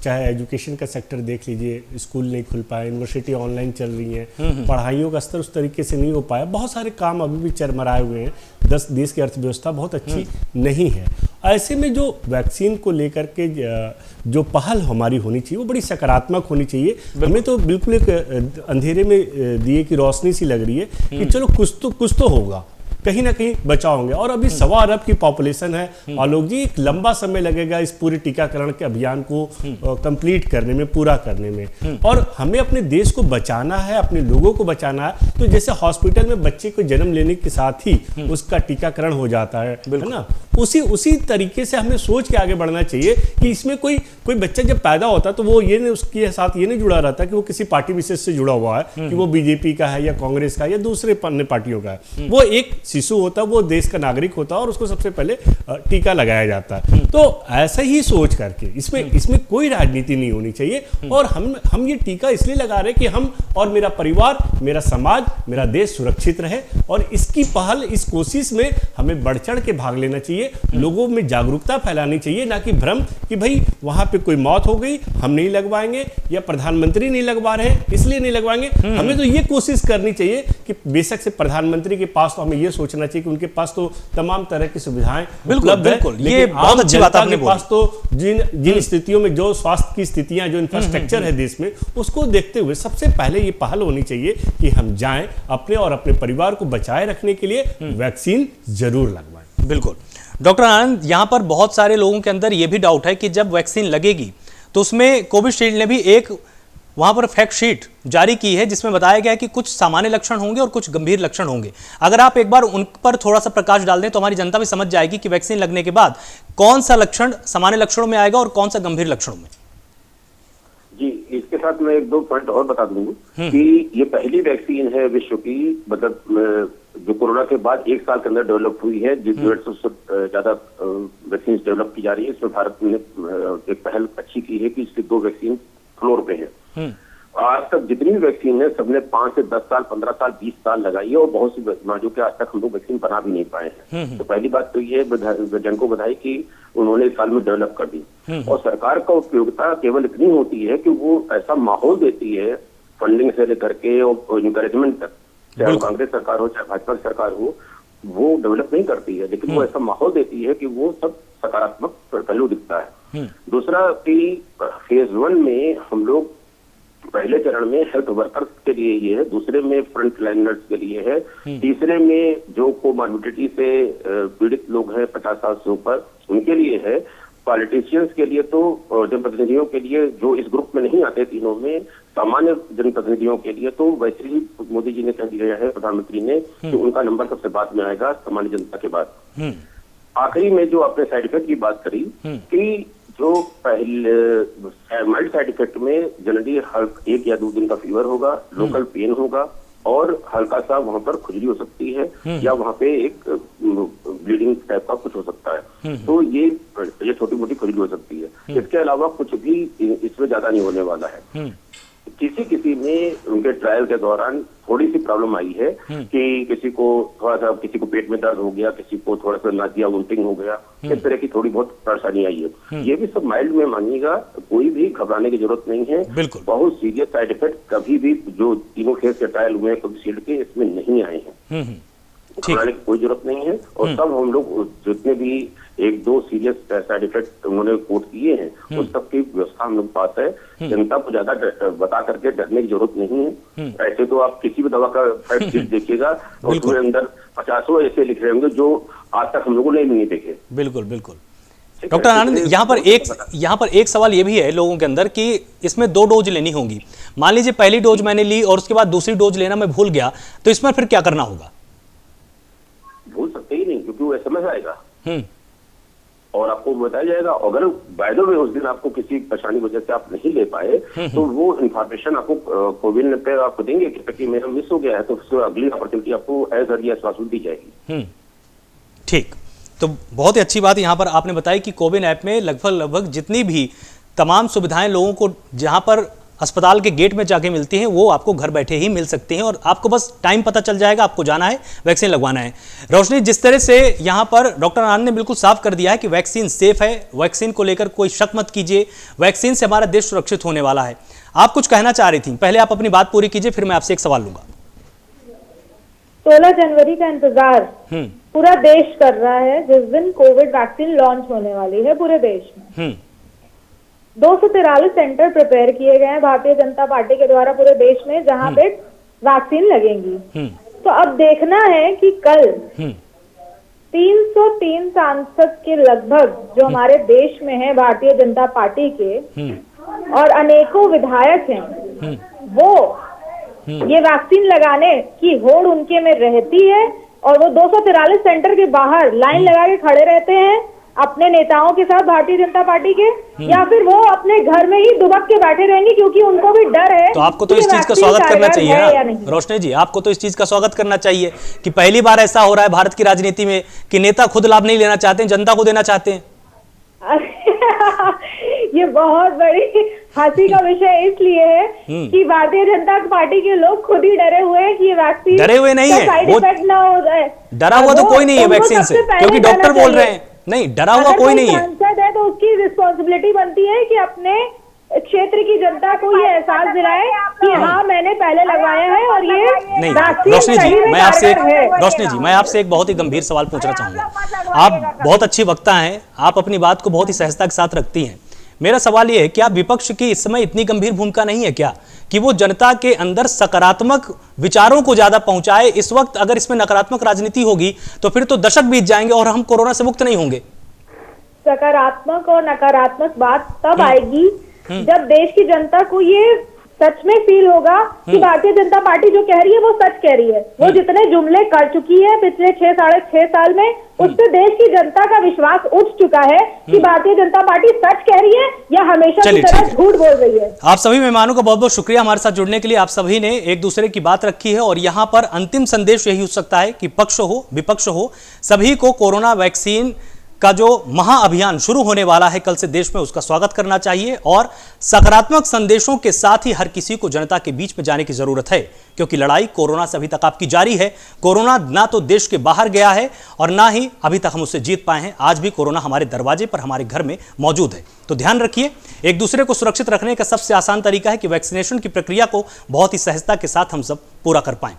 चाहे एजुकेशन का सेक्टर देख लीजिए, स्कूल नहीं खुल पाए, यूनिवर्सिटी ऑनलाइन चल रही हैं, पढ़ाइयों का स्तर उस तरीके से नहीं हो पाया, बहुत सारे काम अभी भी चरमराए हुए हैं, देश की अर्थव्यवस्था बहुत अच्छी नहीं है। ऐसे में जो वैक्सीन को लेकर के जो पहल हमारी होनी चाहिए वो बड़ी सकारात्मक होनी चाहिए। हमें तो बिल्कुल एक अंधेरे में दिए की रोशनी सी लग रही है कि चलो कुछ तो होगा, कहीं ना कहीं बचाव होंगे। और अभी 1.25 अरब की पॉपुलेशन है आलोक जी, एक लंबा समय लगेगा इस पूरे टीकाकरण के अभियान को कंप्लीट करने में, पूरा करने में। और हमें अपने देश को बचाना है, अपने लोगों को बचाना है। तो जैसे हॉस्पिटल में बच्चे को जन्म लेने के साथ ही उसका टीकाकरण हो जाता है ना, उसी तरीके से हमें सोच के आगे बढ़ना चाहिए कि इसमें कोई बच्चा जब पैदा होता है तो वो ये नहीं, उसके साथ ये नहीं जुड़ा रहता कि वो किसी पार्टी विशेष से जुड़ा हुआ है, कि वो बीजेपी का है या कांग्रेस का या दूसरे अन्य पार्टियों का है। वो एक शिशु होता है वो देश का नागरिक होता है और उसको सबसे पहले टीका लगाया जाता है। तो ऐसा ही सोच करके इसमें कोई राजनीति नहीं होनी चाहिए। और हम ये टीका इसलिए लगा रहे हैं कि हम और मेरा परिवार, मेरा समाज, मेरा देश सुरक्षित रहे। और इसकी पहल, इस कोशिश में हमें बढ़ चढ़ के भाग लेना चाहिए, लोगों में जागरूकता फैलानी चाहिए, ना कि भ्रम कि भाई वहां पे कोई मौत हो गई हम नहीं लगवाएंगे या प्रधानमंत्री नहीं लगवा रहे हैं इसलिए नहीं लगवाएंगे। हमें तो ये कोशिश करनी चाहिए कि बेशक से प्रधानमंत्री के पास तो हमें ये सोचना चाहिए कि उनके पास तो तमाम तरह की सुविधाएं उपलब्ध है, ये बहुत अच्छी बात आपने बोली। पास तो जिन स्थितियों में जो स्वास्थ्य की स्थितियां, जो इंफ्रास्ट्रक्चर है देश में, उसको देखते हुए सबसे पहले ये पहल होनी चाहिए कि हम जाएं अपने और अपने परिवार को बचाए रखने के लिए वैक्सीन जरूर लगवाएं। बिल्कुल डॉक्टर आनंद, यहां पर बहुत सारे लोगों के अंदर यह भी डाउट है कि जब वैक्सीन लगेगी तो उसमें कोविशील्ड ने भी एक वहां पर फैक्ट शीट जारी की है जिसमें बताया गया है कि कुछ सामान्य लक्षण होंगे और कुछ गंभीर लक्षण होंगे। अगर आप एक बार उन पर थोड़ा सा प्रकाश डाल दें तो हमारी जनता भी समझ जाएगी कि वैक्सीन लगने के बाद कौन सा लक्षण सामान्य लक्षणों में आएगा और कौन सा गंभीर लक्षणों में। जी, इसके साथ मैं एक दो पॉइंट और बता दूंगा कि ये पहली वैक्सीन है विश्व की, मतलब जो कोरोना के बाद 1 साल के अंदर डेवलप हुई है, जिस 150 से ज्यादा वैक्सीन डेवलप की जा रही है। इसमें भारत ने एक पहल अच्छी की है कि इसकी 2 वैक्सीन फ्लोर पे है। आज तक जितनी भी वैक्सीन है सबने 5 से 10 साल, 15 साल, 20 साल लगाई है और बहुत सी बीमारियों के आज तक हम लोग वैक्सीन बना भी नहीं पाए हैं। तो पहली बात तो ये जन को बधाई कि उन्होंने इस साल में डेवलप कर दी। और सरकार का उपयोगिता केवल इतनी होती है कि वो ऐसा माहौल देती है फंडिंग से लेकर के और इंकरेजमेंट तक, चाहे कांग्रेस सरकार हो चाहे भाजपा की सरकार हो, वो डेवलप नहीं करती है, लेकिन वो ऐसा माहौल देती है कि वो सब सकारात्मक पहलू दिखता है। दूसरा कि फेज 1 में हम लोग पहले चरण में हेल्थ वर्कर्स के लिए ये है, दूसरे में फ्रंट लाइनर्स के लिए है, तीसरे में जो कोमॉर्बिडिटी से पीड़ित लोग हैं 50 साल से ऊपर उनके लिए है, पॉलिटिशियंस के लिए तो जनप्रतिनिधियों के लिए जो इस ग्रुप में नहीं आते तीनों में, सामान्य जनप्रतिनिधियों के लिए तो वैसे ही मोदी जी ने कह दिया है, प्रधानमंत्री ने, कि उनका नंबर सबसे बाद में आएगा सामान्य जनता के बाद। आखिरी में जो आपने साइड इफेक्ट की बात करी कि जो पहले माइल्ड साइड इफेक्ट में जनरली 1 या 2 दिन का फीवर होगा, लोकल पेन होगा और हल्का सा वहां पर खुजली हो सकती है या वहां पे एक ब्लीडिंग टाइप का कुछ हो सकता है। तो ये छोटी मोटी खुजली हो सकती है। इसके अलावा कुछ भी इसमें ज्यादा नहीं होने वाला है। किसी में उनके ट्रायल के दौरान थोड़ी सी प्रॉब्लम आई है कि किसी को पेट में दर्द हो गया, किसी को थोड़ा सा नाजिया वोमिटिंग हो गया, इस तरह की थोड़ी बहुत परेशानी आई है। ये भी सब माइल्ड में मानिएगा, कोई भी घबराने की जरूरत नहीं है। बहुत सीरियस साइड इफेक्ट कभी भी जो तीनों फेज के ट्रायल हुए हैं कोविशील्ड के, इसमें नहीं आए हैं। घबराने की कोई जरूरत नहीं है। और सब हम लोग जितने भी 1-2 सीरियस साइड इफेक्ट उन्होंने कोट किए हैं उस सब की व्यवस्था हम लोग पास है। जनता को ज्यादा बता करके डरने की जरूरत नहीं है। ऐसे तो आप किसी भी दवा का फैक्ट शीट देखिएगा और उसमें अंदर 50 ऐसे लिख रहे होंगे जो आज तक हम लोगों ने नहीं देखे। बिल्कुल बिल्कुल। डॉक्टर आनंद, यहाँ पर एक सवाल ये भी है लोगों के अंदर कि इसमें 2 डोज लेनी होंगी। मान लीजिए पहली डोज मैंने ली और उसके बाद दूसरी डोज लेना मैं भूल गया, तो इसमें फिर क्या करना होगा? भूल सकते ही नहीं, क्योंकि वो SMS आएगा और आपको बताया जाएगा। अगर बाय द वे उस दिन आपको किसी परेशानी वजह से आप नहीं ले पाए तो वो इन्फॉर्मेशन आपको कोविन पे आपको देंगे कि मेरा मिस हो गया है, तो उससे अगली अपॉर्चुनिटी आपको एज अर्ली एज पॉसिबल दी जाएगी। ठीक, तो बहुत ही अच्छी बात यहाँ पर आपने बताई कि कोविन ऐप में लगभग जितनी भी तमाम सुविधाएं लोगों को जहां पर अस्पताल के गेट में जाके मिलती हैं वो आपको घर बैठे ही मिल सकती हैं और आपको बस टाइम पता चल जाएगा, आपको जाना है वैक्सीन लगवाना है। रोशनी, जिस तरह से यहाँ पर डॉक्टर आनंद ने बिल्कुल साफ कर दिया है कि वैक्सीन सेफ है, वैक्सीन को लेकर कोई शक मत कीजिए, वैक्सीन से हमारा देश सुरक्षित होने वाला है। आप कुछ कहना चाह रही थी, पहले आप अपनी बात पूरी कीजिए, फिर मैं आपसे एक सवाल लूंगा। 16 जनवरी का इंतजार पूरा देश कर रहा है, जिस दिन कोविड वैक्सीन लॉन्च होने वाली है पूरे देश में। 243 सेंटर प्रिपेयर किए गए हैं भारतीय जनता पार्टी के द्वारा पूरे देश में, जहां पे वैक्सीन लगेंगी। तो अब देखना है कि कल 303 सांसद के लगभग जो हमारे देश में है भारतीय जनता पार्टी के और अनेकों विधायक हैं, वो ये वैक्सीन लगाने की होड़ उनके में रहती है और वो 243 सेंटर के बाहर लाइन लगा के खड़े रहते हैं अपने नेताओं के साथ भारतीय जनता पार्टी के, या फिर वो अपने घर में ही दुबक के बैठे रहेंगे, क्योंकि उनको भी डर है। तो आपको तो इस चीज का स्वागत करना चाहिए ना रोशनी जी, आपको तो इस चीज का स्वागत करना चाहिए कि पहली बार ऐसा हो रहा है भारत की राजनीति में कि नेता खुद लाभ नहीं लेना चाहते हैं, जनता को देना चाहते हैं। ये बहुत बड़ी हंसी का विषय इसलिए है कि भारतीय जनता पार्टी के लोग खुद ही डरे हुए हैं कि ये वैक्सीन डरे हुए नहीं है, साइड इफेक्ट ना हो जाए। डरा हुआ तो कोई नहीं है वैक्सीन से, क्योंकि डॉक्टर बोल रहे हैं। नहीं, डरा हुआ कोई नहीं है। सांसद है तो उसकी रिस्पॉन्सिबिलिटी बनती है कि अपने क्षेत्र की जनता को ये एहसास दिलाए कि हाँ मैंने पहले लगवाया है और ये नहीं। रोशनी जी, मैं आपसे एक बहुत ही गंभीर सवाल पूछना चाहूंगा। आप बहुत अच्छी वक्ता हैं, आप अपनी बात को बहुत ही सहजता के साथ रखती हैं। मेरा सवाल ये है, क्या विपक्ष की इस समय इतनी गंभीर भूमिका नहीं है क्या कि वो जनता के अंदर सकारात्मक विचारों को ज्यादा पहुंचाए? इस वक्त अगर इसमें नकारात्मक राजनीति होगी तो फिर तो दशक बीत जाएंगे और हम कोरोना से मुक्त नहीं होंगे। सकारात्मक और नकारात्मक बात तब आएगी जब देश की जनता को ये सच में फील होगा कि भारतीय जनता पार्टी जो कह रही है वो सच कह रही है। वो जितने जुमले कर चुकी है पिछले 6-6.5 साल में, उससे देश की जनता का विश्वास उठ चुका है कि भारतीय जनता पार्टी सच कह रही है या हमेशा की तरह झूठ बोल रही है। आप सभी मेहमानों का बहुत बहुत शुक्रिया हमारे साथ जुड़ने के लिए। आप सभी ने एक दूसरे की बात रखी है और यहाँ पर अंतिम संदेश यही हो सकता है कि पक्ष हो विपक्ष हो, सभी को कोरोना वैक्सीन का जो महाअभियान शुरू होने वाला है कल से देश में, उसका स्वागत करना चाहिए और सकारात्मक संदेशों के साथ ही हर किसी को जनता के बीच में जाने की जरूरत है, क्योंकि लड़ाई कोरोना से अभी तक आपकी जारी है। कोरोना ना तो देश के बाहर गया है और ना ही अभी तक हम उससे जीत पाए हैं। आज भी कोरोना हमारे दरवाजे पर, हमारे घर में मौजूद है। तो ध्यान रखिए, एक दूसरे को सुरक्षित रखने का सबसे आसान तरीका है कि वैक्सीनेशन की प्रक्रिया को बहुत ही सहजता के साथ हम सब पूरा कर पाएं।